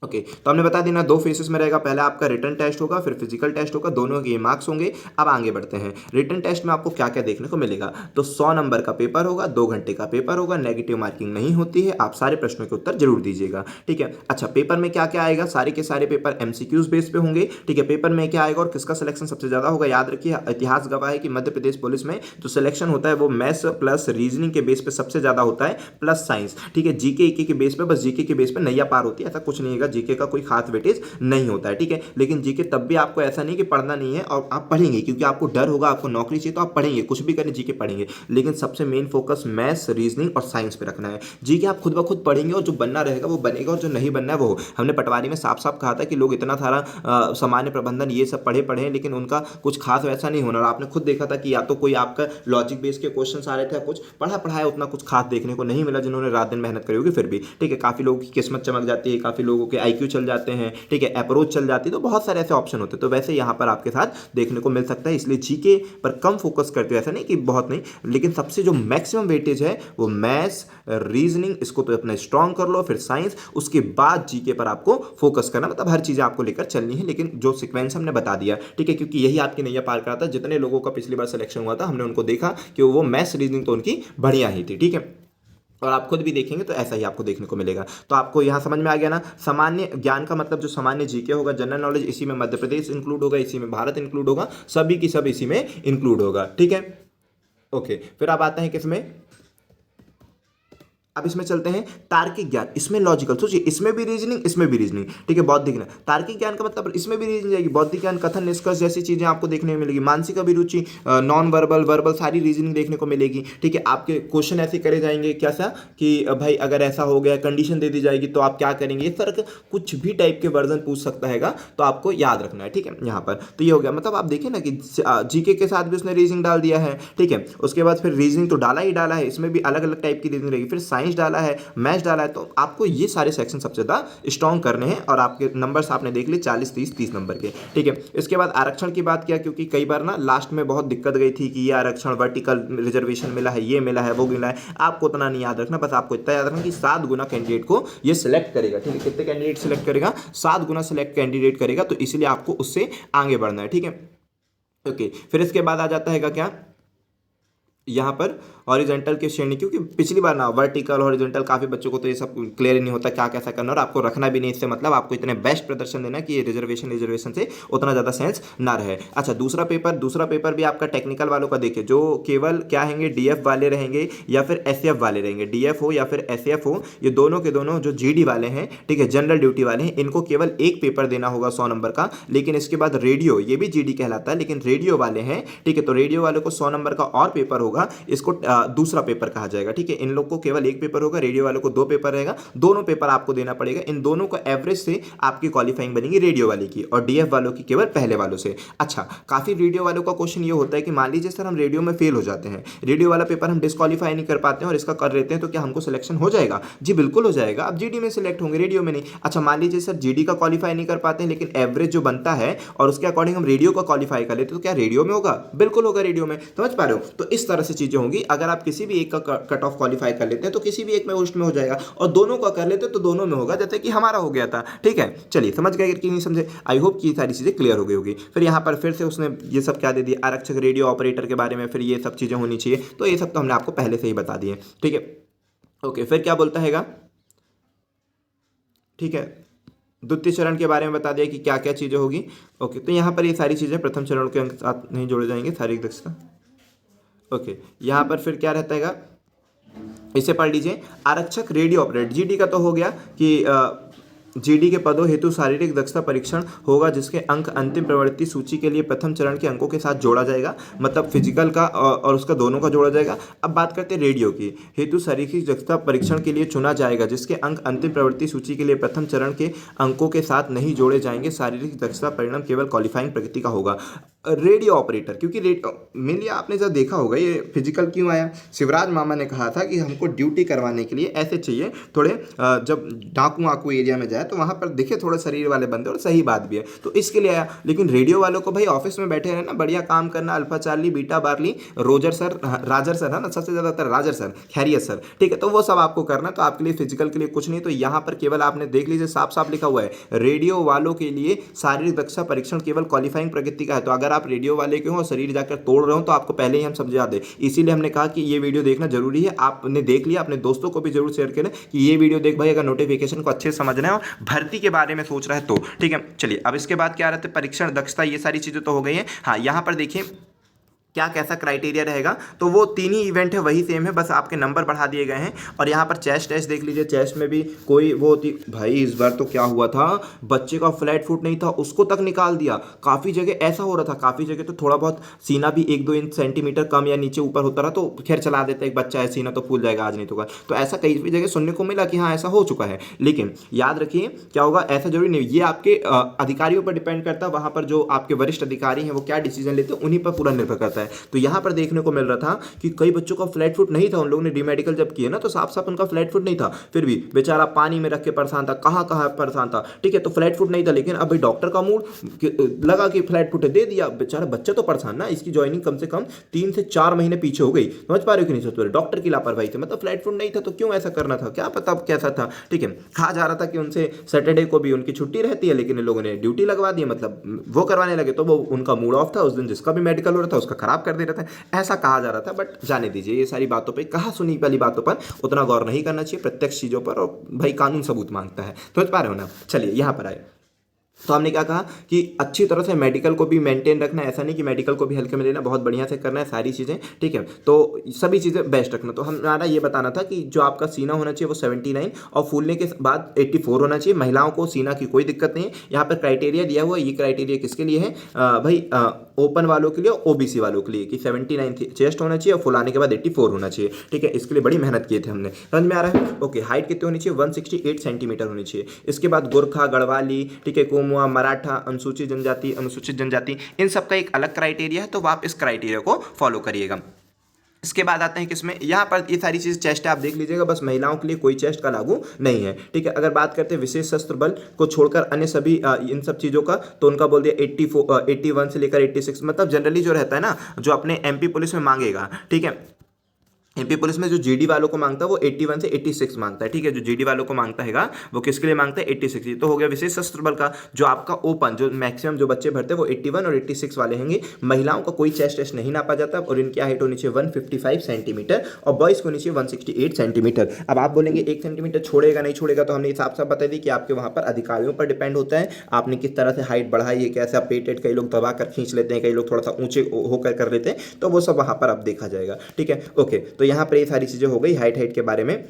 ओके तो हमने बता देना 2 फेसेस में रहेगा, पहला आपका रिटन टेस्ट होगा, फिर फिजिकल टेस्ट होगा, दोनों के मार्क्स होंगे। अब आगे बढ़ते हैं, रिटन टेस्ट में आपको क्या क्या देखने को मिलेगा। तो 100 नंबर का पेपर होगा, 2 घंटे का पेपर होगा, नेगेटिव मार्किंग नहीं होती है, आप सारे प्रश्नों के उत्तर जरूर दीजिएगा, ठीक है। अच्छा पेपर में क्या क्या आएगा, सारे के सारे पेपर एमसीक्यूज बेस पे होंगे, ठीक है। पेपर में क्या आएगा और किसका सिलेक्शन सबसे ज़्यादा होगा, याद रखिए इतिहास गवाह है कि मध्य प्रदेश पुलिस में जो सिलेक्शन होता है वो मैथ्स प्लस रीजनिंग के बेस पे सबसे ज़्यादा होता है, प्लस साइंस, ठीक है। जीके के बेस पे, बस जीके के बेस पे नैया पार होती है, ऐसा कुछ नहीं है। जीके का कोई खास वेटेज नहीं होता है, ठीक है। लेकिन जीके तब भी आपको ऐसा नहीं कि पढ़ना नहीं है, और आप पढ़ेंगे क्योंकि आपको डर होगा, आपको नौकरी चाहिए तो आप पढ़ेंगे, कुछ भी करें जीके पढ़ेंगे, लेकिन सबसे मेन फोकस मैथ्स, रीजनिंग और साइंस पे रखना है। जीके आप खुद ब खुद पढ़ेंगे और जो बनना रहेगा वो बनेगा, और जो नहीं बनना है वो हमने पटवारी में साफ साफ कहा था कि लोग इतना सारा सामान्य प्रबंधन ये सब पढ़े हैं, लेकिन उनका कुछ खास वैसा नहीं होना। और आपने खुद देखा था कि या तो कोई आपका लॉजिक बेस के क्वेश्चन आ रहे थे, कुछ पढ़ाया उतना कुछ खास देखने को नहीं मिला जिन्होंने रात दिन मेहनत करी होगी फिर भी, ठीक है। काफ़ी लोगों की किस्मत चमक जाती है, काफ़ी लोगों के IQ चल जाते हैं, ठीक है, अप्रोच चल जाती है, तो बहुत सारे ऐसे ऑप्शन होते हैं। तो वैसे यहाँ पर आपके साथ देखने को मिल सकता है, इसलिए जीके पर कम फोकस करते हो, ऐसा नहीं कि बहुत नहीं, लेकिन सबसे जो मैक्सिमम वेटेज है वो मैथ्स, रीजनिंग, इसको तो अपना स्ट्रॉन्ग कर लो, फिर साइंस, उसके बाद जीके पर आपको फोकस करना, मतलब हर चीज़ आपको लेकर चलनी है, लेकिन जो सीक्वेंस हमने बता दिया, ठीक है, क्योंकि यही आपकी नैया पार कराता है। जितने लोगों का पिछली बार सिलेक्शन हुआ था हमने उनको देखा कि वो मैथ्स रीजनिंग तो उनकी बढ़िया ही थी, ठीक है, और आप खुद भी देखेंगे तो ऐसा ही आपको देखने को मिलेगा। तो आपको यहाँ समझ में आ गया ना, सामान्य ज्ञान का मतलब जो सामान्य जीके होगा, जनरल नॉलेज, इसी में मध्य प्रदेश इंक्लूड होगा, इसी में भारत इंक्लूड होगा, सभी की सब इसी में इंक्लूड होगा, ठीक है। ओके, फिर आप आते हैं किसमें, अब इसमें चलते हैं तार्किक ज्ञान, इसमें लॉजिकल, सोचिए इसमें भी रीजनिंग, इसमें भी रीजनिंग, ठीक है, बौद्धिक ज्ञान। तार्किक ज्ञान का मतलब इसमें भी रीजनिंग जाएगी, बौद्धिक ज्ञान, कथन, निष्कर्ष जैसी चीजें आपको देखने को मिलेगी, मानसिक अभिरुचि, नॉन वर्बल, वर्बल, सारी रीजनिंग देखने को मिलेगी, ठीक है। आपके क्वेश्चन ऐसे करे जाएंगे कैसा कि भाई अगर ऐसा हो गया, कंडीशन दे दी जाएगी तो आप क्या करेंगे, इस तरह के कुछ भी टाइप के वर्जन पूछ सकता है, तो आपको याद रखना है, ठीक है। यहाँ पर तो ये हो गया, मतलब आप देखिए ना कि जीके के साथ भी उसने रीजनिंग डाल दिया है, ठीक है। उसके बाद फिर रीजनिंग तो डाला ही डाला है, इसमें भी अलग अलग टाइप की रीजनिंग रहेगी, फिर साइंस डाला है, मैथ्स डाला है, तो आपको ये सारे सेक्शन सबसे ज़्यादा स्ट्रॉन्ग करने हैं, और आपके नंबर्स आपने देख लिए 40, 30, 30 नंबर के, ठीक है। इसके बाद आरक्षण की बात किया, क्योंकि कई बार ना लास्ट में बहुत दिक्कत गई थी कि ये आरक्षण वर्टिकल रिजर्वेशन मिला है, ये मिला है, वो मिला है, आपको उतना नहीं याद रखना, बस आपको इतना याद रखना कि 7 गुना कैंडिडेट को ये सिलेक्ट करेगा, ठीक है। कितने कैंडिडेट सिलेक्ट करेगा, 7 गुना सिलेक्ट कैंडिडेट करेगा, तो इसलिए आपको उससे आगे बढ़ना है, ठीक है। ओके, फिर इसके बाद आ जाता है क्या यहाँ पर हॉरिजॉन्टल की श्रेणी, क्योंकि पिछली बार ना वर्टिकल हॉरिजॉन्टल काफ़ी बच्चों को तो ये सब क्लियर नहीं होता क्या कैसा करना, और आपको रखना भी नहीं, इससे मतलब आपको इतने बेस्ट प्रदर्शन देना कि ये रिजर्वेशन से उतना ज़्यादा सेंस ना रहे। अच्छा, दूसरा पेपर भी आपका टेक्निकल वालों का देखिए, जो केवल क्या रहेंगे, DF वाले रहेंगे या फिर SF वाले रहेंगे, DF हो या फिर SF हो, ये दोनों के दोनों जो GD वाले हैं, ठीक है, जनरल ड्यूटी वाले हैं, इनको केवल एक पेपर देना होगा 100 नंबर का। लेकिन इसके बाद रेडियो, ये भी GD कहलाता है, लेकिन रेडियो वाले हैं, ठीक है, तो रेडियो वालों को 100 नंबर का और पेपर होगा, इसको दूसरा पेपर कहा जाएगा, ठीक है। इन लोग को केवल एक पेपर होगा, रेडियो वालों को 2 पेपर रहेगा, दोनों पेपर आपको देना पड़ेगा, इन दोनों को एवरेज से आपकी क्वालिफाइंग बनेगी रेडियो वाले की, और DF वालों की केवल पहले वालों से। अच्छा, काफी रेडियो वालों का क्वेश्चन ये होता है कि मान लीजिए सर हम रेडियो में फेल हो जाते हैं, रेडियो वाला पेपर हम डिस्क्वालीफाई नहीं कर पाते हैं और इसका कर लेते हैं, तो क्या हमको सिलेक्शन हो जाएगा? जी बिल्कुल हो जाएगा, आप GD में सिलेक्ट होंगे, रेडियो में नहीं। अच्छा, मान लीजिए सर GD का क्वालिफाई नहीं कर पाते हैं, लेकिन एवरेज जो बनता है और उसके अकॉर्डिंग हम रेडियो का क्वालिफाई कर लेते, तो क्या रेडियो में होगा? बिल्कुल होगा रेडियो में, समझ पा रहे हो? तो इस तरह से चीजें होंगी। अगर आप किसी भी एक का कट ऑफ क्वालिफाई कर लेते हैं तो किसी भी एक में पोस्ट में हो जाएगा, और दोनों का कर लेते हैं तो दोनों में होगा, जैसे कि हमारा हो गया था, ठीक है। चलिए, समझ गए कि नहीं समझे? आई होप कि सारी चीजें क्लियर हो गई होगी। फिर यहाँ पर फिर से उसने ये सब क्या दे दिया, आरक्षक, रेडियो ऑपरेटर के बारे में, फिर ये सब चीजें होनी चाहिए, तो ये सब तो हमने आपको पहले से ही बता दिए, ठीक है। ओके, फिर क्या बोलता हैगा, ठीक है, द्वितीय चरण के बारे में बता दिया कि क्या क्या चीजें होगी। ओके, तो यहाँ पर ये सारी चीजें प्रथम चरण के अंक साथ नहीं जोड़े जाएंगे, शारीरिक दक्षता। ओके, यहाँ पर फिर क्या रहता हैगा, इसे पढ़ लीजिए, आरक्षक, रेडियो ऑपरेटर, GD का तो हो गया कि GD के पदों हेतु शारीरिक दक्षता परीक्षण होगा, जिसके अंक अंतिम प्रवृत्ति सूची के लिए प्रथम चरण के अंकों के साथ जोड़ा जाएगा, मतलब फिजिकल का और उसका दोनों का जोड़ा जाएगा। अब बात करते हैं रेडियो की, हेतु शारीरिक दक्षता परीक्षण के लिए चुना जाएगा, जिसके अंक अंतिम प्रवृत्ति सूची के लिए प्रथम चरण के अंकों के साथ नहीं जोड़े जाएंगे, शारीरिक दक्षता परिणाम केवल क्वालिफाइंग प्रकृति का होगा। रेडियो ऑपरेटर, क्योंकि मेनली आपने जब देखा होगा ये फिजिकल क्यों आया, शिवराज मामा ने कहा था कि हमको ड्यूटी करवाने के लिए ऐसे चाहिए थोड़े, जब डाकू वाकू एरिया में जाए तो वहाँ पर दिखे थोड़े शरीर वाले बंदे, और सही बात भी है, तो इसके लिए आया। लेकिन रेडियो वालों को भाई ऑफिस में बैठे रहना, बढ़िया काम करना, alpha Charlie, beta barley, Roger sir है ना, सबसे ज़्यादातर राजर सर, खैरियत सर, ठीक है, तो वो सब आपको करना, तो आपके लिए फिजिकल के लिए कुछ नहीं। तो यहाँ पर केवल आपने देख लीजिए, साफ साफ लिखा हुआ है, रेडियो वालों के लिए शारीरिक दक्षता परीक्षण केवल क्वालिफाइंग प्रकृति का है। तो अगर आप रेडियो वाले के हो और शरीर जाकर तोड़ रहे हो, तो आपको पहले ही हम समझा दें, इसीलिए हमने कहा कि ये वीडियो देखना जरूरी है। आपने देख लिया, अपने दोस्तों को भी जरूर शेयर करें कि ये वीडियो देख भाई, अगर नोटिफिकेशन को अच्छे से समझना है और भर्ती के बारे में सोच रहा है तो, ठीक है। चलिए, अब इसके बाद क्या रहता है, परीक्षण दक्षता, ये सारी चीजें तो हो गई हैं। हाँ, यहाँ पर देखिए क्या कैसा क्राइटेरिया रहेगा, तो वो तीन ही इवेंट है वही सेम है, बस आपके नंबर बढ़ा दिए गए हैं। और यहाँ पर चेस्ट टेस्ट देख लीजिए, चेस्ट में भी कोई वो होती भाई, इस बार तो क्या हुआ था, बच्चे का फ्लैट फुट नहीं था उसको तक निकाल दिया। काफ़ी जगह ऐसा हो रहा था, काफ़ी जगह तो थोड़ा बहुत सीना भी 1-2 इंच सेंटीमीटर कम या नीचे ऊपर होता रहा तो खैर चला देता, एक बच्चा है सीना तो फूल जाएगा आज नहीं तो कल। तो ऐसा कई भी जगह सुनने को मिला कि हाँ ऐसा हो चुका है। लेकिन याद रखिए क्या होगा, ऐसा जरूरी नहीं, ये आपके अधिकारियों पर डिपेंड करता है, वहाँ पर जो आपके वरिष्ठ अधिकारी हैं वो क्या डिसीजन लेते हैं उन्हीं पर पूरा निर्भर करता है। तो यहां पर देखने को मिल रहा था कि कई बच्चों का फ्लैट फुट नहीं था, उन लोगों ने डी मेडिकल जब किए ना तो साफ साफ उनका फ्लैट फुट नहीं था, फिर भी बेचारा पानी में रख के परेशान था, कहां कहां परेशान था, ठीक है। तो फ्लैट फुट नहीं था, लेकिन अब भाई डॉक्टर का मूड लगा कि फ्लैट फुट दे दिया, बेचारा बच्चा तो परेशान ना, इसकी ज्वाइनिंग कम से कम 3 से 4 महीने पीछे हो गई, समझ पा रहे हो कि नहीं सोच, डॉक्टर की लापरवाही थी, मतलब फ्लैट फुट नहीं था तो क्यों ऐसा करना था, क्या पता कैसा था, ठीक है। कहा जा रहा था कि उनसे सैटरडे को भी उनकी छुट्टी रहती है, लेकिन इन लोगों ने ड्यूटी लगवा दी, मतलब वो करवाने लगे, तो वो उनका मूड ऑफ था उस दिन, जिसका भी मेडिकल हो रहा था उसका खराब कर दे रहा था, ऐसा कहा जा रहा था। बट जाने दीजिए, ये सारी बातों पे, कहा सुनी वाली बातों पर उतना गौर नहीं करना चाहिए, प्रत्यक्ष चीज़ों पर, और भाई कानून सबूत मांगता है, समझ पा रहे हो ना। चलिए यहाँ पर आए, तो हमने क्या कहा कि अच्छी तरह से मेडिकल को भी मेंटेन रखना है, ऐसा नहीं कि मेडिकल को भी हल्के में लेना, बहुत बढ़िया से करना है सारी चीज़ें, ठीक है। तो सभी चीज़ें बेस्ट रखना। तो हमारा ये बताना था कि जो आपका सीना होना चाहिए वो 79 और फूलने के बाद 84 होना चाहिए। महिलाओं को सीना की कोई दिक्कत नहीं है। यहाँ पर क्राइटेरिया दिया हुआ है, ये क्राइटेरिया किसके लिए है भाई, ओपन वालों के लिए, ओबीसी वालों के लिए, कि 79 चेस्ट होना चाहिए और फुलाने के बाद 84 होना चाहिए, ठीक है। इसके लिए बड़ी मेहनत किए थे हमने, समझ में आ रहा है। ओके, हाइट कितनी होनी चाहिए, 168 सेंटीमीटर होनी चाहिए। इसके बाद गोरखा, गढ़वाली, ठीक है, कोमुआ, मराठा, अनुसूचित जनजाति, इन सब का एक अलग क्राइटेरिया है, तो आप इस क्राइटेरिया को फॉलो करिएगा। इसके बाद आते हैं किसमें, यहाँ पर ये सारी चीज़ चेस्ट है, आप देख लीजिएगा, बस महिलाओं के लिए कोई चेस्ट का लागू नहीं है, ठीक है। अगर बात करते हैं विशेष सशस्त्र बल को छोड़कर अन्य सभी इन सब चीज़ों का, तो उनका बोल दिया 81 से लेकर 86, मतलब जनरली जो रहता है ना, जो अपने एमपी पुलिस में मांगेगा, ठीक है, एमपी पुलिस में जो जीडी वालों को मांगता है वो 81 से 86 मांगता है, ठीक है। जो जीडी वालों को मांगता है वो किसके लिए मांगता है, 86। तो हो गया विशेष सशस्त्र बल का। जो आपका ओपन, जो मैक्सिमम जो बच्चे भरते हैं वो 81 और 86 वाले होंगे। महिलाओं का कोई चेस्ट टेस्ट नहीं नापा जाता, और इनकी हाइट होनी चाहिए 155 सेंटीमीटर और बॉयज़ को होनी चाहिए 168 सेंटीमीटर। अब आप बोलेंगे 1 सेंटीमीटर छोड़ेगा नहीं छोड़ेगा, तो हमने साफ साफ बता दी कि आपके वहाँ पर अधिकारियों पर डिपेंड होता है, आपने किस तरह से हाइट बढ़ाई है, कैसे आप पेटेड, कई लोग दबा कर खींच लेते हैं, कई लोग थोड़ा सा ऊंचे होकर कर लेते हैं, तो वो सब वहाँ पर अब देखा जाएगा, ठीक है। ओके, तो यहाँ पर ये सारी चीज़ें हो गई हाइट के बारे में,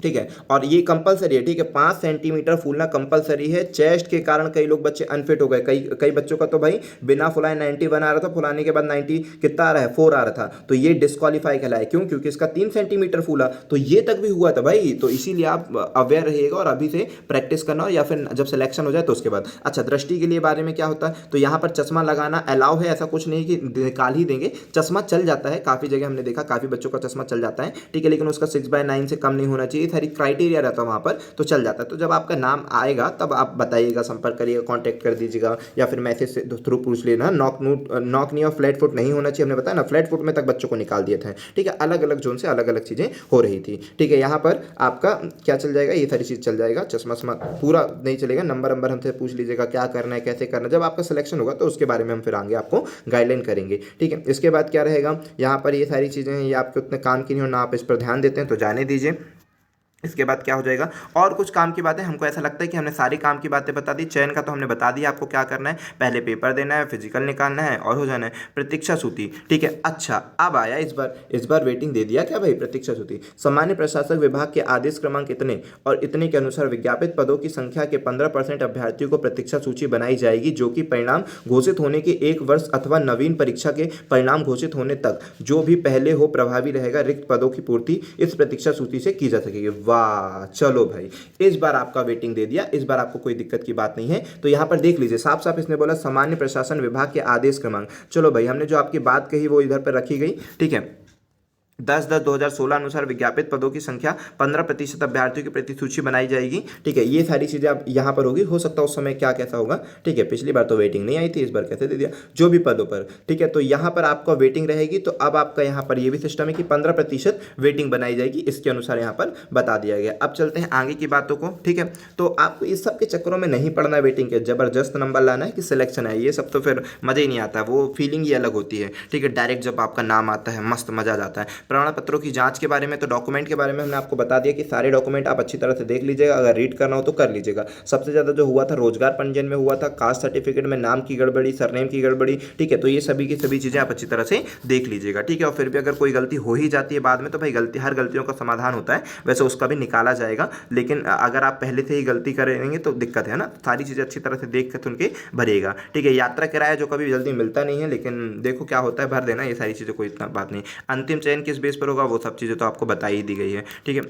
ठीक है। और ये कंपलसरी है, ठीक है, 5 सेंटीमीटर फूलना कंपलसरी है। चेस्ट के कारण कई लोग बच्चे अनफिट हो गए, कई बच्चों का तो भाई बिना फुलाए 91 आ रहा था, फुलाने के बाद 90 कितना आ रहा है, 4 आ रहा था, तो ये डिस्क्वालीफाई कहलाए। क्यों? क्योंकि इसका 3 सेंटीमीटर फूला, तो ये तक भी हुआ था भाई। तो इसीलिए आप अवेयर रहिएगा और अभी से प्रैक्टिस करना, और या फिर जब सिलेक्शन हो जाए तो उसके बाद। अच्छा, दृष्टि के लिए बारे में क्या होता है, तो यहाँ पर चश्मा लगाना अलाउ है, ऐसा कुछ नहीं कि निकाल ही देंगे, चश्मा चल जाता है, काफ़ी जगह हमने देखा काफ़ी बच्चों का चश्मा चल जाता है, ठीक है, लेकिन उसका 6/9 से कम नहीं होना चाहिए, सारी क्राइटेरिया रहता है वहाँ पर, तो चल जाता है। तो जब आपका नाम आएगा तब आप बताइएगा, संपर्क करिएगा, कांटेक्ट कर दीजिएगा, या फिर मैसेज से थ्रू पूछ लेना। नॉक नहीं और फ्लैट फुट नहीं होना चाहिए, हमने बताया ना, फ्लैट फुट में तक बच्चों को निकाल दिए थे, ठीक है। अलग अलग जोन से अलग अलग चीज़ें हो रही थी, ठीक है। यहाँ पर आपका क्या चल जाएगा, ये सारी चीज़ चल जाएगा, चश्मा पूरा नहीं चलेगा। नंबर हमसे पूछ लीजिएगा क्या करना है, कैसे करना है, जब आपका सिलेक्शन होगा तो उसके बारे में हम फिर आगे आपको गाइडलाइन करेंगे, ठीक है। इसके बाद क्या रहेगा, यहाँ पर ये सारी चीज़ें हैं, ये आपके उतने काम की नहीं हो ना, आप इस पर ध्यान देते हैं तो जाने दीजिए। इसके बाद क्या हो जाएगा, और कुछ काम की बातें, हमको ऐसा लगता है कि हमने सारी काम की बातें बता दी। चयन का तो हमने बता दिया आपको क्या करना है, पहले पेपर देना है, फिजिकल निकालना है और हो जाना है। प्रतीक्षा सूची, ठीक है। अच्छा, अब आया इस बार वेटिंग दे दिया क्या भाई, प्रतीक्षा सूची। सामान्य प्रशासक विभाग के आदेश क्रमांक इतने और इतने के अनुसार विज्ञापित पदों की संख्या के 15% अभ्यर्थियों को प्रतीक्षा सूची बनाई जाएगी, जो कि परिणाम घोषित होने के 1 वर्ष अथवा नवीन परीक्षा के परिणाम घोषित होने तक जो भी पहले हो प्रभावी रहेगा। रिक्त पदों की पूर्ति इस प्रतीक्षा सूची से की जा सकेगी। वाह, चलो भाई, इस बार आपका वेटिंग दे दिया, इस बार आपको कोई दिक्कत की बात नहीं है। तो यहां पर देख लीजिए, साफ साफ इसने बोला सामान्य प्रशासन विभाग के आदेश क्रमांक। चलो भाई, हमने जो आपकी बात कही वो इधर पर रखी गई, ठीक है। 10/10/2016 अनुसार विज्ञापित पदों की संख्या 15% अभ्यर्थियों की प्रतिसूची बनाई जाएगी, ठीक है। ये सारी चीज़ें अब यहाँ पर होगी, हो सकता है उस समय क्या कैसा होगा, ठीक है। पिछली बार तो वेटिंग नहीं आई थी, इस बार कैसे दे दिया, जो भी पदों पर, ठीक है। तो यहाँ पर आपका वेटिंग रहेगी, तो अब आपका यहाँ पर ये भी सिस्टम है कि 15% वेटिंग बनाई जाएगी, इसके अनुसार यहाँ पर बता दिया गया। अब चलते हैं आगे की बातों को, ठीक है। तो आपको इस सब के चक्करों में नहीं पड़ना है, वेटिंग के जबरदस्त नंबर लाना है कि सिलेक्शन है, ये सब तो फिर मज़ा ही नहीं आता, वो फीलिंग ही अलग होती है, ठीक है। डायरेक्ट जब आपका नाम आता है मस्त मज़ा आ जाता है। प्रमाण पत्रों की जांच के बारे में, तो डॉक्यूमेंट के बारे में हमने आपको बता दिया कि सारे डॉक्यूमेंट आप अच्छी तरह से देख लीजिएगा, अगर रीड करना हो तो कर लीजिएगा। सबसे ज़्यादा जो हुआ था रोजगार पंजीयन में हुआ था, कास्ट सर्टिफिकेट में नाम की गड़बड़ी, सरनेम की गड़बड़ी, ठीक है। तो ये सभी की सभी चीज़ें आप अच्छी तरह से देख लीजिएगा, ठीक है। और फिर भी अगर कोई गलती हो ही जाती है बाद में, तो भाई गलती, हर गलतियों का समाधान होता है, वैसे उसका भी निकाला जाएगा। लेकिन अगर आप पहले से ही गलती करेंगे तो दिक्कत है ना, सारी चीज़ें अच्छी तरह से देख कर उनके भरिएगा, ठीक है। यात्रा किराया जो कभी जल्दी मिलता नहीं है, लेकिन देखो क्या होता है, भर देना, ये सारी चीज़ें कोई इतना बात नहीं। अंतिम चयन किस बेस पर होगा, वो सब चीज़ें तो आपको बताई ही दी गई है, ठीक है।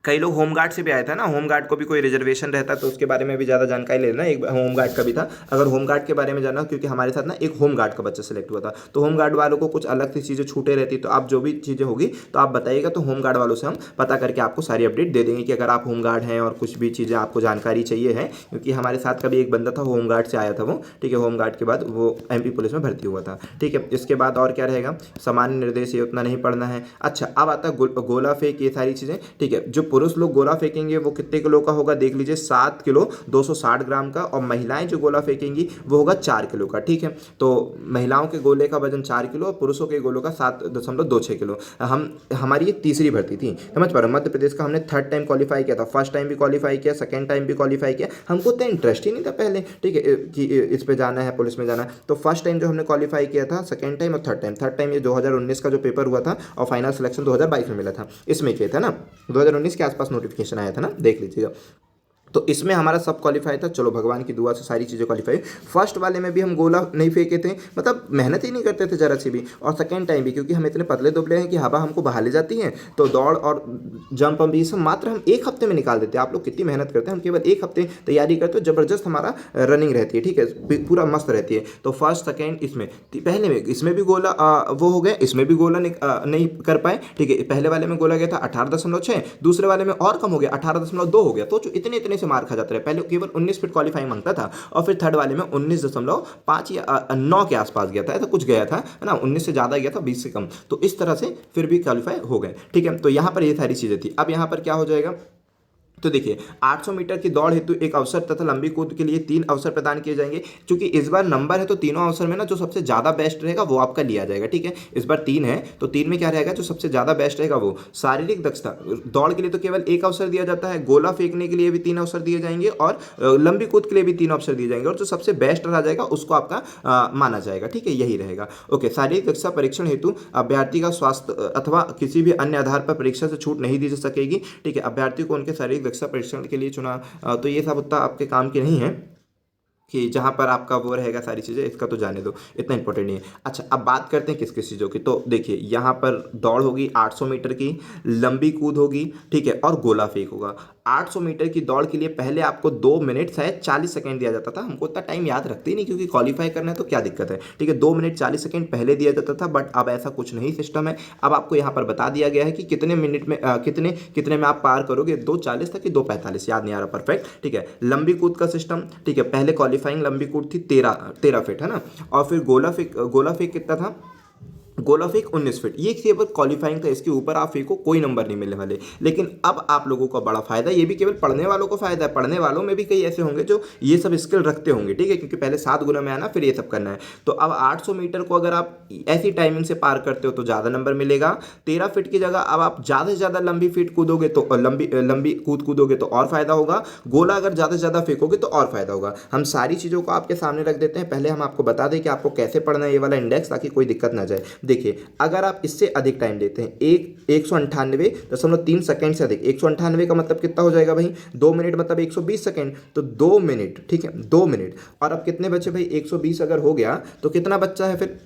कई लोग होमगार्ड से भी आए थे ना, होमगार्ड को भी कोई रिजर्वेशन रहता तो उसके बारे में भी ज़्यादा जानकारी लेना। एक होमगार्ड का भी था, अगर होमगार्ड के बारे में जानना, क्योंकि हमारे साथ ना एक होमगार्ड का बच्चा सेलेक्ट हुआ था, तो होमगार्ड वालों को कुछ अलग सी चीज़ें छूटे रहती, तो आप जो भी चीज़ें होगी तो आप बताइएगा, तो होमगार्ड वालों से हम पता करके आपको सारी अपडेट दे देंगे कि अगर आप होमगार्ड हैं और कुछ भी चीज़ें आपको जानकारी चाहिए है, क्योंकि हमारे साथ का भी एक बंदा था होमगार्ड से आया था वो, ठीक है। होमगार्ड के बाद वो MP पुलिस में भर्ती हुआ था, ठीक है। इसके बाद और क्या रहेगा, सामान्य निर्देश, ये उतना नहीं पढ़ना है। अच्छा, अब आता है गोला फेंक, ये सारी चीज़ें, ठीक है। जो पुरुष लोग गोला फेंकेंगे वो कितने किलो का होगा, देख लीजिए 7 किलो 260 ग्राम का, और महिलाएं जो गोला फेंकेंगी वो होगा 4 किलो का, ठीक है। तो महिलाओं के गोले का वजन 4 किलो और पुरुषों के गोलों का 7.26 किलो। हमारी ये तीसरी भर्ती थी, समझ पा रहे हो। मध्य प्रदेश का हमने 3rd टाइम क्वालिफाई किया था, फर्स्ट टाइम भी क्वालिफाई किया, सेकंड टाइम भी क्वालिफाई किया। हमको तो इंटरेस्ट ही नहीं था पहले, ठीक है, कि इस पे जाना है, पुलिस में जाना है। तो फर्स्ट टाइम जो हमने क्वालिफाई किया था, सेकंड टाइम और थर्ड टाइम ये 2019 का जो पेपर हुआ था, और फाइनल सिलेक्शन 2022 में मिला था, इसमें किया था ना, 2019 के आसपास नोटिफिकेशन आया था ना, देख लीजिएगा। तो इसमें हमारा सब क्वालिफाई था, चलो भगवान की दुआ से सारी चीज़ें क्वालिफाई। फर्स्ट वाले में भी हम गोला नहीं फेंके थे, मतलब मेहनत ही नहीं करते थे जरा सी भी, और सेकंड टाइम भी, क्योंकि हम इतने पतले दुबले हैं कि हवा हमको बहा ले जाती है, तो दौड़ और जंप हम भी सब मात्र हम 1 हफ्ते में निकाल देते हैं। आप लोग कितनी मेहनत करते हैं, हम केवल 1 हफ्ते तैयारी करते हो, जबरदस्त हमारा रनिंग रहती है, ठीक है, पूरा मस्त रहती है। तो फर्स्ट सेकेंड इसमें, पहले में इसमें भी गोला वो हो गया, इसमें भी गोला नहीं कर पाए, ठीक है। पहले वाले में गोला गया था 18.6, दूसरे वाले में और कम हो गया, 18.2 हो गया। तो इतने इतने से मार खा जाता है। पहले केवल 19 फीट क्वालिफाई मांगता था, और फिर थर्ड वाले में 19.5 या 9 के आसपास गया था, ऐसा कुछ गया था, है ना, 19 से ज़्यादा गया था, 20 से कम। तो इस तरह से फिर भी क्वालिफाई हो गए, ठीक है। तो यहाँ पर ये सारी चीज़ें थी। अब यहाँ पर क्या हो जाएगा, तो देखिए 800 मीटर की दौड़ हेतु एक अवसर तथा लंबी कूद के लिए 3 अवसर प्रदान किए जाएंगे। क्योंकि इस बार नंबर है तो तीनों अवसर में ना जो सबसे ज़्यादा बेस्ट रहेगा वो आपका लिया जाएगा, ठीक है। इस बार 3 है तो 3 में क्या रहेगा, जो सबसे ज़्यादा बेस्ट रहेगा वो। शारीरिक दक्षता, दौड़ के लिए तो केवल 1 अवसर दिया जाता है, गोला फेंकने के लिए भी 3 अवसर दिए जाएंगे, और लंबी कूद के लिए भी 3 अवसर दिए जाएंगे, और जो सबसे बेस्ट रहा जाएगा उसको आपका माना जाएगा, ठीक है, यही रहेगा। ओके, शारीरिक दक्षता परीक्षण हेतु अभ्यर्थी का स्वास्थ्य अथवा किसी भी अन्य आधार पर परीक्षा से छूट नहीं दी जा सकेगी, ठीक है। अभ्यर्थी को उनके शारीरिक दक्षता परीक्षण के लिए चुना, तो ये सब उतना आपके काम की नहीं है कि जहाँ पर आपका वो रहेगा सारी चीज़ें, इसका तो जाने दो, इतना इंपॉर्टेंट नहीं है। अच्छा, अब बात करते हैं किस किस चीज़ों की। तो देखिए यहाँ पर दौड़ होगी 800 मीटर की, लंबी कूद होगी, ठीक है, और गोला फेंक होगा। 800 मीटर की दौड़ के लिए पहले आपको 2 मिनट शायद 40 सेकंड दिया जाता था, हमको उतना टाइम याद रखते ही नहीं क्योंकि क्वालिफाई करना है तो क्या दिक्कत है, ठीक है। 2 मिनट 40 सेकंड पहले दिया जाता था, बट अब ऐसा कुछ नहीं सिस्टम है। अब आपको यहाँ पर बता दिया गया है कि कितने मिनट में कितने में आप पार करोगे, 2:40 था कि 2:45, याद नहीं आ रहा परफेक्ट, ठीक है। लंबी कूद का सिस्टम, ठीक है, पहले क्वालिफाइंग लंबी कूद थी 13 फीट, है ना, और फिर गोला फेंक कितना था, गोला फेंक 19 फीट, ये केवल क्वालिफाइंग था, इसके ऊपर आप फेंको कोई नंबर नहीं मिलने वाले। लेकिन अब आप लोगों को बड़ा फायदा, ये भी केवल पढ़ने वालों को फायदा है, पढ़ने वालों में भी कई ऐसे होंगे जो ये सब स्किल रखते होंगे, ठीक है, क्योंकि पहले 7 गुना में आना फिर ये सब करना है। तो अब 800 मीटर को अगर आप ऐसी टाइमिंग से पार करते हो तो ज़्यादा नंबर मिलेगा। 13 फीट की जगह अब आप ज़्यादा से ज़्यादा लंबी फीट कूदोगे तो लंबी कूदोगे तो और फायदा होगा। गोला अगर ज़्यादा से ज़्यादा फेंकोगे तो और फायदा होगा। हम सारी चीज़ों को आपके सामने रख देते हैं। पहले हम आपको बता दें कि आपको कैसे पढ़ना है ये वाला इंडेक्स, ताकि कोई दिक्कत ना जाए। देखिए, अगर आप इससे अधिक टाइम देते हैं, 198.3 सेकंड से अधिक, 198 का मतलब कितना हो जाएगा भाई, 2 मिनट मतलब 120 सेकंड, तो 2 मिनट, ठीक है, 2 मिनट। और अब कितने बचे भाई, 120 अगर हो गया तो कितना बच्चा है फिर,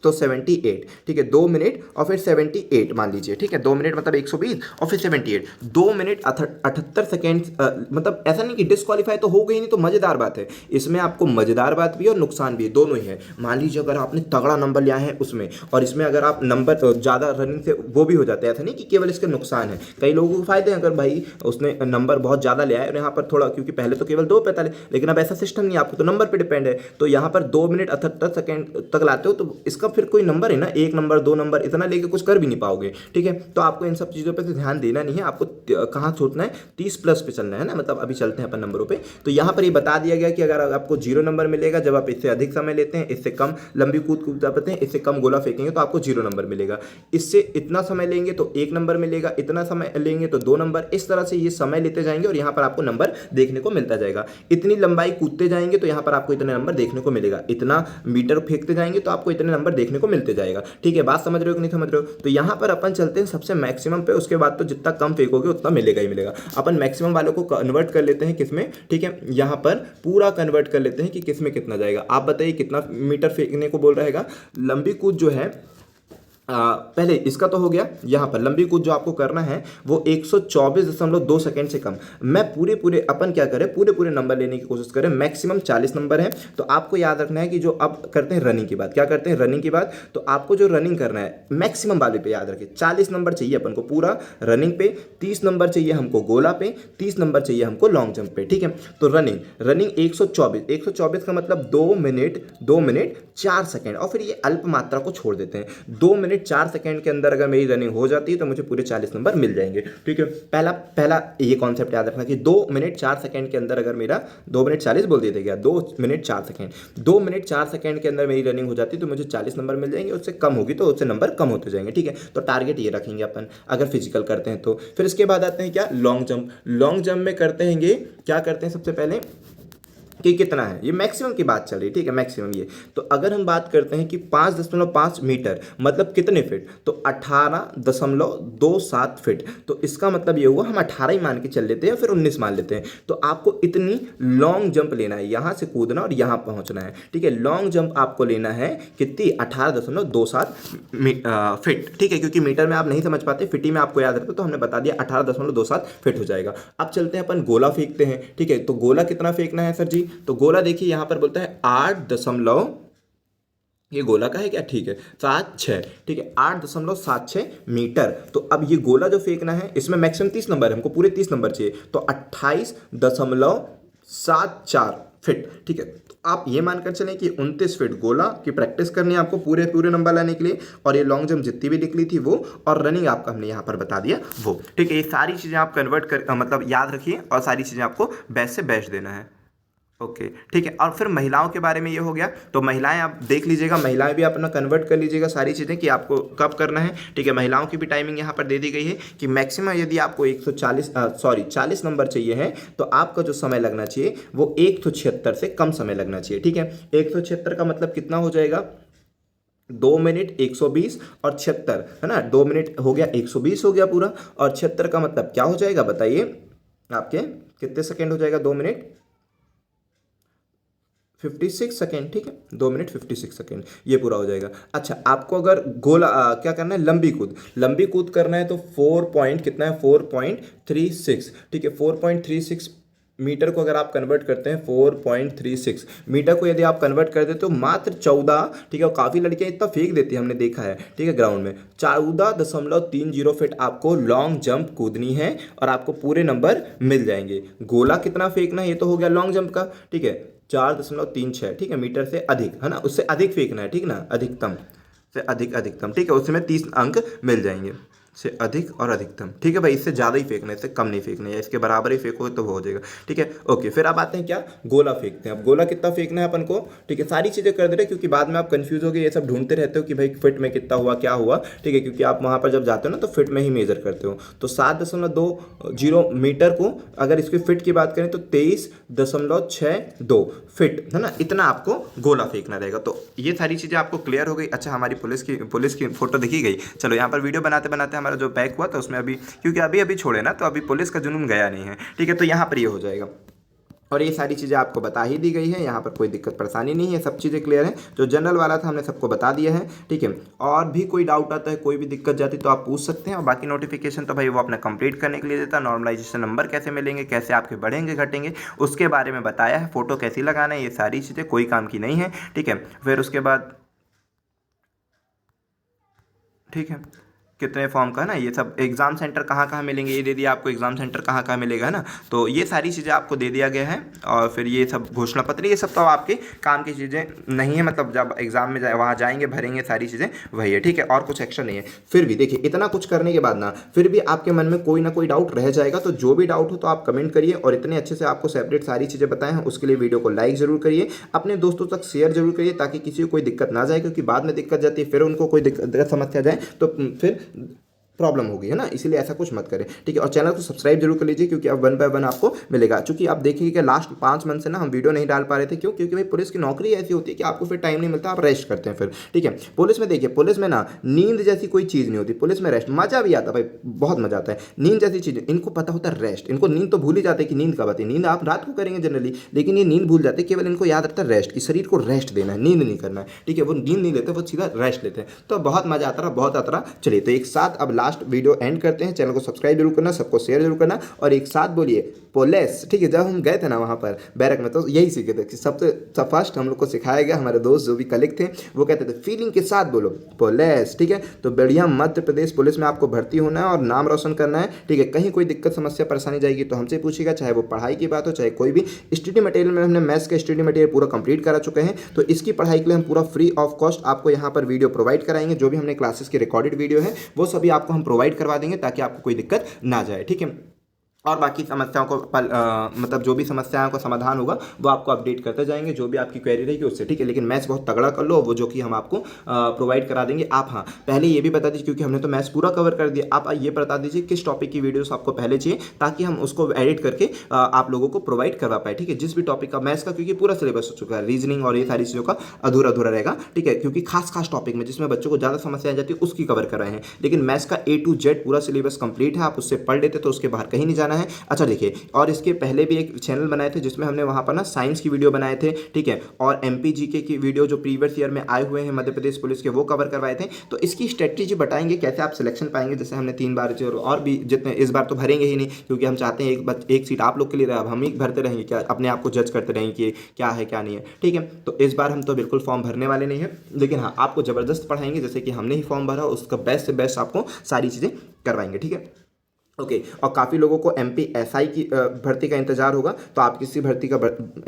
तो 78, ठीक है, 2 मिनट और फिर 78 मान लीजिए, ठीक है, 2 मिनट मतलब 120 और फिर 78, 2 मिनट 78 सेकेंड। मतलब ऐसा नहीं कि डिस्क्वालीफाई तो हो गई नहीं, तो मज़ेदार बात है इसमें, आपको मज़ेदार बात भी है और नुकसान भी है, दोनों ही है। मान लीजिए अगर आपने तगड़ा नंबर लिया है उसमें, और इसमें अगर आप नंबर ज़्यादा रनिंग से वो भी हो जाता है, ऐसा नहीं कि केवल इसके नुकसान है, कई लोगों को फायदे हैं। अगर भाई उसने नंबर बहुत ज़्यादा लिया है और यहाँ पर थोड़ा, क्योंकि पहले तो केवल 2:45, लेकिन अब ऐसा सिस्टम नहीं, आपको तो नंबर पर डिपेंड है। तो यहाँ पर 2 मिनट 78 सेकेंड तक लाते हो तो इसका फिर कोई नंबर है ना, 1 नंबर 2 नंबर इतना लेके कुछ कर भी नहीं पाओगे, ठीक है। तो आपको इन सब चीज़ों पे तो ध्यान देना नहीं है, आपको कहाँ सोचना है, 30 प्लस पे चलना है ना, मतलब अभी चलते हैं अपन नंबरों पे। तो यहाँ पर ये बता दिया गया कि अगर आपको 0 नंबर मिलेगा जब आप इससे अधिक समय लेते हैं, इससे कम लंबी कूद पाते हैं, इससे कम गोला फेंकेंगे तो आपको 0 नंबर मिलेगा, इससे इतना समय लेंगे तो 1 नंबर मिलेगा, इतना समय लेंगे तो 2 नंबर, इस तरह से ये समय लेते जाएंगे और यहाँ पर आपको नंबर देखने को मिलता जाएगा। इतनी लंबाई कूदते जाएंगे तो यहाँ पर आपको इतने नंबर देखने को मिलेगा, इतना मीटर फेंकते जाएंगे तो आपको इतने नंबर देखने को मिलते जाएगा, ठीक है। बात समझ रहे हो कि नहीं समझ रहे हो? तो यहाँ पर अपन चलते हैं सबसे मैक्सिमम पे, उसके बाद तो जितना कम फेंकोगे उतना मिलेगा ही मिलेगा। अपन मैक्सिमम वालों को कन्वर्ट कर लेते हैं किसमें, ठीक है, यहाँ पर पूरा कन्वर्ट कर लेते हैं कि किसमें कितना जाएगा। आप बताइए कितना मीटर फेंकने को बोल रहेगा। लंबी कूद जो है पहले इसका तो हो गया, यहाँ पर लंबी कूद जो आपको करना है वो 124.2 सेकंड से कम। मैं पूरे अपन क्या करें, पूरे नंबर लेने की कोशिश करें, मैक्सिमम 40 नंबर है। तो आपको याद रखना है कि जो अब करते हैं रनिंग की बात, क्या करते हैं रनिंग की बात, तो आपको जो रनिंग करना है मैक्सिमम वाले पे याद रखें 40 नंबर चाहिए अपन को पूरा रनिंग पे, 30 नंबर चाहिए हमको गोला पे, 30 नंबर चाहिए हमको लॉन्ग जंप पे, ठीक है। तो रनिंग 124 का मतलब 2 मिनट 4 सेकंड, और फिर ये अल्प मात्रा को छोड़ देते हैं। 2 मिनट 4 सेकंड के अंदर अगर मेरी रनिंग हो जाती है तो मुझे पूरे 40 नंबर मिल जाएंगे, ठीक है। पहला ये कॉन्सेप्ट याद रखना कि 2 मिनट 4 सेकंड के अंदर अगर मेरा 2 मिनट 40 बोल दिया गया, 2 मिनट 4 सेकंड, 2 मिनट 4 सेकंड के अंदर मेरी रनिंग हो जाती है तो मुझे 40 नंबर मिल जाएंगे, उससे कम होगी तो उससे नंबर कम होते जाएंगे, ठीक है। तो टारगेट ये रखेंगे अपन अगर फिजिकल करते हैं तो। फिर इसके बाद आते हैं क्या, लॉन्ग जंप में करते हैं, क्या करते हैं सबसे पहले कि कितना है, ये मैक्सिमम की बात चल रही है, ठीक है, मैक्सिमम ये। तो अगर हम बात करते हैं कि 5.5 मीटर मतलब कितने फिट, तो 18.27 फिट, तो इसका मतलब ये हुआ हम 18 ही मान के चल लेते हैं, फिर 19 मान लेते हैं। तो आपको इतनी लॉन्ग जंप लेना है, यहाँ से कूदना और यहाँ पहुँचना है, ठीक है। लॉन्ग जंप आपको लेना है कितनी, 18.27 फिट, ठीक है, क्योंकि मीटर में आप नहीं समझ पाते, फिटी में आपको याद रहता तो हमने बता दिया 18.27 फिट हो जाएगा। अब चलते हैं अपन गोला फेंकते हैं, ठीक है। तो गोला कितना फेंकना है सर जी, तो गोला देखिए यहां पर बोलता है 8 ये गोला का है क्या, ठीक है, 76, ठीक है, 8.76 मीटर। तो अब ये गोला जो फेंकना है इसमें मैक्सिमम 30 नंबर है, हमको पूरे 30 नंबर चाहिए, तो 28.74 फिट, ठीक है। तो आप ये मानकर चलें कि 29 फिट गोला की प्रैक्टिस करनी है आपको पूरे नंबर लाने के लिए, और ये लॉन्ग जंप जितनी भी निकली थी वो, और रनिंग आपका हमने यहाँ पर बता दिया वो, ठीक है। ये सारी चीज़ें आप कन्वर्ट कर मतलब याद रखिए, और सारी चीज़ें आपको बेस्ट से बेस्ट देना है, ओके, ठीक है। और फिर महिलाओं के बारे में ये हो गया, तो महिलाएं आप देख लीजिएगा, महिलाएं भी अपना कन्वर्ट कर लीजिएगा सारी चीज़ें कि आपको कब करना है, ठीक है। महिलाओं की भी टाइमिंग यहाँ पर दे दी गई है कि मैक्सिमम यदि आपको 40 नंबर चाहिए है तो आपका जो समय लगना चाहिए वो 176 से कम समय लगना चाहिए, ठीक है। 176 का मतलब कितना हो जाएगा, 2 मिनट 120 और 76 है ना, 2 मिनट हो गया 120 हो गया पूरा, और 76 का मतलब क्या हो जाएगा बताइए, आपके कितने सेकेंड हो जाएगा, 2 मिनट 56 सेकेंड, ठीक है, 2 मिनट 56 सेकेंड ये पूरा हो जाएगा। अच्छा, आपको अगर गोला क्या करना है, लंबी कूद करना है तो 4.36, ठीक है, 4.36 मीटर को अगर आप कन्वर्ट करते हैं, 4.36 मीटर को यदि आप कन्वर्ट कर देते तो मात्र 14, ठीक है, और काफ़ी लड़कियां इतना फेंक देती है, हमने देखा है, ठीक है, ग्राउंड में 14.30 फिट आपको लॉन्ग जंप कूदनी है और आपको पूरे नंबर मिल जाएंगे। गोला कितना फेंकना है ये तो हो गया लॉन्ग जंप का, ठीक है, 4.36, ठीक है, मीटर से अधिक है ना, उससे अधिक फेंकना है, ठीक ना, अधिकतम से अधिकतम, ठीक है, उसमें 30 अंक मिल जाएंगे, से अधिक और अधिकतम, ठीक है भाई, इससे ज़्यादा ही फेंकना है, इससे कम नहीं फेंकना है, या इसके बराबर ही फेंकोगे तो वो हो जाएगा, ठीक है, ओके। फिर आप आते हैं क्या, गोला फेंकते हैं। अब गोला कितना फेंकना है अपन को, ठीक है, सारी चीज़ें कर दे रहे क्योंकि बाद में आप कंफ्यूज हो गए, ये सब ढूंढते रहते हो कि भाई फिट में कितना हुआ क्या हुआ, ठीक है, क्योंकि आप वहाँ पर जब जाते हो ना तो फिट में ही मेजर करते हो। तो 7.20 मीटर को अगर इसके फिट की बात करें तो 23.62 फिट है ना, इतना आपको गोला फेंकना रहेगा। तो ये सारी चीज़ें आपको क्लियर हो गई। अच्छा, हमारी पुलिस की फोटो देखी गई। चलो, यहाँ पर वीडियो बनाते बनाते हमारा जो बैक हुआ था उसमें अभी, क्योंकि अभी छोड़े ना, तो अभी पुलिस का जुनून गया नहीं है, ठीक है। तो यहाँ पर ये हो जाएगा, और ये सारी चीज़ें आपको बता ही दी गई है, यहाँ पर कोई दिक्कत परेशानी नहीं है, सब चीज़ें क्लियर हैं। जो जनरल वाला था हमने सबको बता दिया है, ठीक है। और भी कोई डाउट आता है, कोई भी दिक्कत जाती तो आप पूछ सकते हैं, और बाकी नोटिफिकेशन तो भाई वो अपना कंप्लीट करने के लिए देता है। नॉर्मलाइजेशन नंबर कैसे मिलेंगे, कैसे आपके बढ़ेंगे घटेंगे, उसके बारे में बताया है। फोटो कैसी लगाना है, ये सारी चीज़ें कोई काम की नहीं है, ठीक है। फिर उसके बाद ठीक है, कितने फॉर्म का ना, ये सब एग्ज़ाम सेंटर कहाँ कहाँ मिलेंगे ये दे दिया आपको, एग्ज़ाम सेंटर कहाँ कहाँ मिलेगा ना, तो ये सारी चीज़ें आपको दे दिया गया है। और फिर ये सब घोषणा पत्र, ये सब तो आपके काम की चीज़ें नहीं है, मतलब जब एग्ज़ाम में जाए वहाँ जाएंगे भरेंगे सारी चीज़ें वही है, ठीक है, और कुछ एक्शन नहीं है। फिर भी देखिए इतना कुछ करने के बाद ना फिर भी आपके मन में कोई ना कोई डाउट रह जाएगा, तो जो भी डाउट हो तो आप कमेंट करिए, और इतने अच्छे से आपको सेपरेट सारी चीज़ें बताएं हैं उसके लिए वीडियो को लाइक जरूर करिए, अपने दोस्तों तक शेयर जरूर करिए, ताकि किसी को कोई दिक्कत ना जाए, क्योंकि बाद में दिक्कत जाती है, फिर उनको कोई दिक्कत समस्या जाए तो फिर प्रॉब्लम होगी, है ना, इसीलिए ऐसा कुछ मत करें, ठीक है। और चैनल को सब्सक्राइब जरूर कर लीजिए, क्योंकि अब 1 बाय 1 आपको मिलेगा। क्योंकि आप देखिए कि लास्ट 5 मंथ से ना हम वीडियो नहीं डाल पा रहे थे, क्यों? क्योंकि भाई पुलिस की नौकरी ऐसी होती है कि आपको फिर टाइम नहीं मिलता, आप रेस्ट करते हैं फिर, ठीक है। पुलिस में देखिए, पुलिस में ना नींद जैसी कोई चीज़ नहीं होती, पुलिस में रेस्ट, मजा भी आता है भाई, बहुत मजा आता है। नींद जैसी चीज़ इनको पता होता है रेस्ट, इनको नींद तो भूल ही जाते हैं कि नींद कब आती है, नींद आप रात को करेंगे जनरली, लेकिन ये नींद भूल जाते हैं, केवल इनको याद रहता है रेस्ट, कि शरीर को रेस्ट देना है, नींद नहीं करना है, ठीक है। वो नींद नहीं लेते, वो सीधा रेस्ट लेते हैं, तो बहुत मजा आता रहा, बहुत आता रहा। चलिए तो एक साथ अब लास्ट वीडियो एंड करते हैं। चैनल को सब्सक्राइब जरूर करना, सबको शेयर जरूर करना, और एक साथ बोलिए पुलिस, ठीक है। जब हम गए थे ना वहाँ पर बैरक में, तो यही सीखे थे कि सबसे फर्स्ट हम लोग को सिखाया गया, हमारे दोस्त जो भी कलीग थे वो कहते थे फीलिंग के साथ बोलो पुलिस, ठीक है। तो बढ़िया मध्य प्रदेश पुलिस में आपको भर्ती होना है और नाम रोशन करना है, ठीक है। कहीं कोई दिक्कत समस्या परेशानी जाएगी तो हमसे पूछिएगा, चाहे वो पढ़ाई की बात हो चाहे कोई भी। स्टडी मटेरियल में हमने मैथ्स का स्टडी मटेरियल पूरा कंप्लीट करा चुके हैं, तो इसकी पढ़ाई के लिए हम पूरा फ्री ऑफ कॉस्ट आपको यहाँ पर वीडियो प्रोवाइड कराएंगे। जो भी हमने क्लासेस की रिकॉर्डेड वीडियो है वो सभी आपको हम प्रोवाइड करवा देंगे, ताकि आपको कोई दिक्कत ना जाए, ठीक है। और बाकी समस्याओं को मतलब जो भी समस्याओं का समाधान होगा वो आपको अपडेट करते जाएंगे, जो भी आपकी क्वेरी रहेगी उससे, ठीक है। लेकिन मैथ्स बहुत तगड़ा कर लो, वो जो कि हम आपको प्रोवाइड करा देंगे। आप हाँ पहले ये भी बता दीजिए, क्योंकि हमने तो मैथ्स पूरा कवर कर दिया, आप ये बता दीजिए किस टॉपिक की वीडियोस आपको पहले चाहिए, ताकि हम उसको एडिट करके आप लोगों को प्रोवाइड करवा पाए, ठीक है। जिस भी टॉपिक का मैथ्स का, क्योंकि पूरा सिलेबस हो चुका है, रीजनिंग और ये सारी चीज़ों का अधूरा अधूरा रहेगा, ठीक है। क्योंकि खास टॉपिक में जिसमें बच्चों को ज़्यादा समस्या आ जाती है उसकी कवर कर रहे हैं, लेकिन मैथ्स का A to Z पूरा सिलेबस कंप्लीट है, आप उससे पढ़ लेते तो उसके बाहर कहीं नहीं जाना है। अच्छा देखिए, और इसके पहले भी एक चैनल बनाए थे जिसमें हमने वहाँ पर ना साइंस की वीडियो बनाए थे, ठीक है, और MPGK की वीडियो जो प्रीवियस ईयर में आए हुए हैं मध्य प्रदेश पुलिस के, वो कवर करवाए थे। तो इसकी स्ट्रेटजी बताएंगे कैसे आप सिलेक्शन पाएंगे, जैसे हमने 3 बार और भी जितने, इस बार तो भरेंगे ही नहीं, क्योंकि हम चाहते हैं एक सीट आप लोग के लिए रहे, अब हम ही भरते रहेंगे क्या, अपने आप को जज करते रहेंगे कि क्या है क्या नहीं है, ठीक है। तो इस बार हम तो बिल्कुल फॉर्म भरने वाले नहीं है, लेकिन हाँ आपको ज़बरदस्त पढ़ाएंगे, जैसे कि हमने ही फॉर्म भरा उसका बेस्ट से बेस्ट आपको सारी चीज़ें करवाएंगे, ठीक है। ओके और काफ़ी लोगों को MPSI की भर्ती का इंतजार होगा, तो आप किसी भर्ती का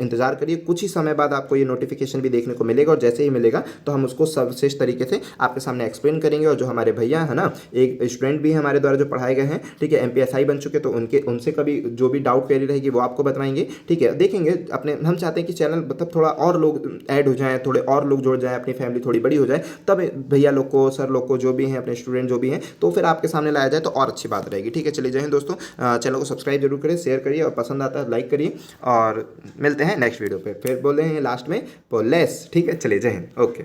इंतजार करिए, कुछ ही समय बाद आपको ये नोटिफिकेशन भी देखने को मिलेगा, और जैसे ही मिलेगा तो हम उसको सर्वश्रेष्ठ तरीके से आपके सामने एक्सप्लेन करेंगे। और जो हमारे भैया है ना, एक स्टूडेंट भी है हमारे द्वारा जो पढ़ाए गए हैं, ठीक है, MPSI बन चुके, तो उनसे कभी जो भी डाउट क्वेरी रहेगी वो आपको बताएंगे, ठीक है। देखेंगे अपने, हम चाहते हैं कि चैनल मतलब थोड़ा और लोग ऐड हो जाएँ, थोड़े और लोग जुड़ जाएँ, अपनी फैमिली थोड़ी बड़ी हो जाए, तब भैया लोग को, सर लोग को, जो भी हैं अपने स्टूडेंट जो भी हैं, तो फिर आपके सामने लाया जाए तो और अच्छी बात रहेगी, ठीक है। चलिए जय हिंद दोस्तों, चैनल को सब्सक्राइब जरूर करिए, शेयर करिए, और पसंद आता है लाइक करिए, और मिलते हैं नेक्स्ट वीडियो पे। फिर बोले हैं लास्ट में पुलिस, ठीक है। चलिए जय हिंद, ओके।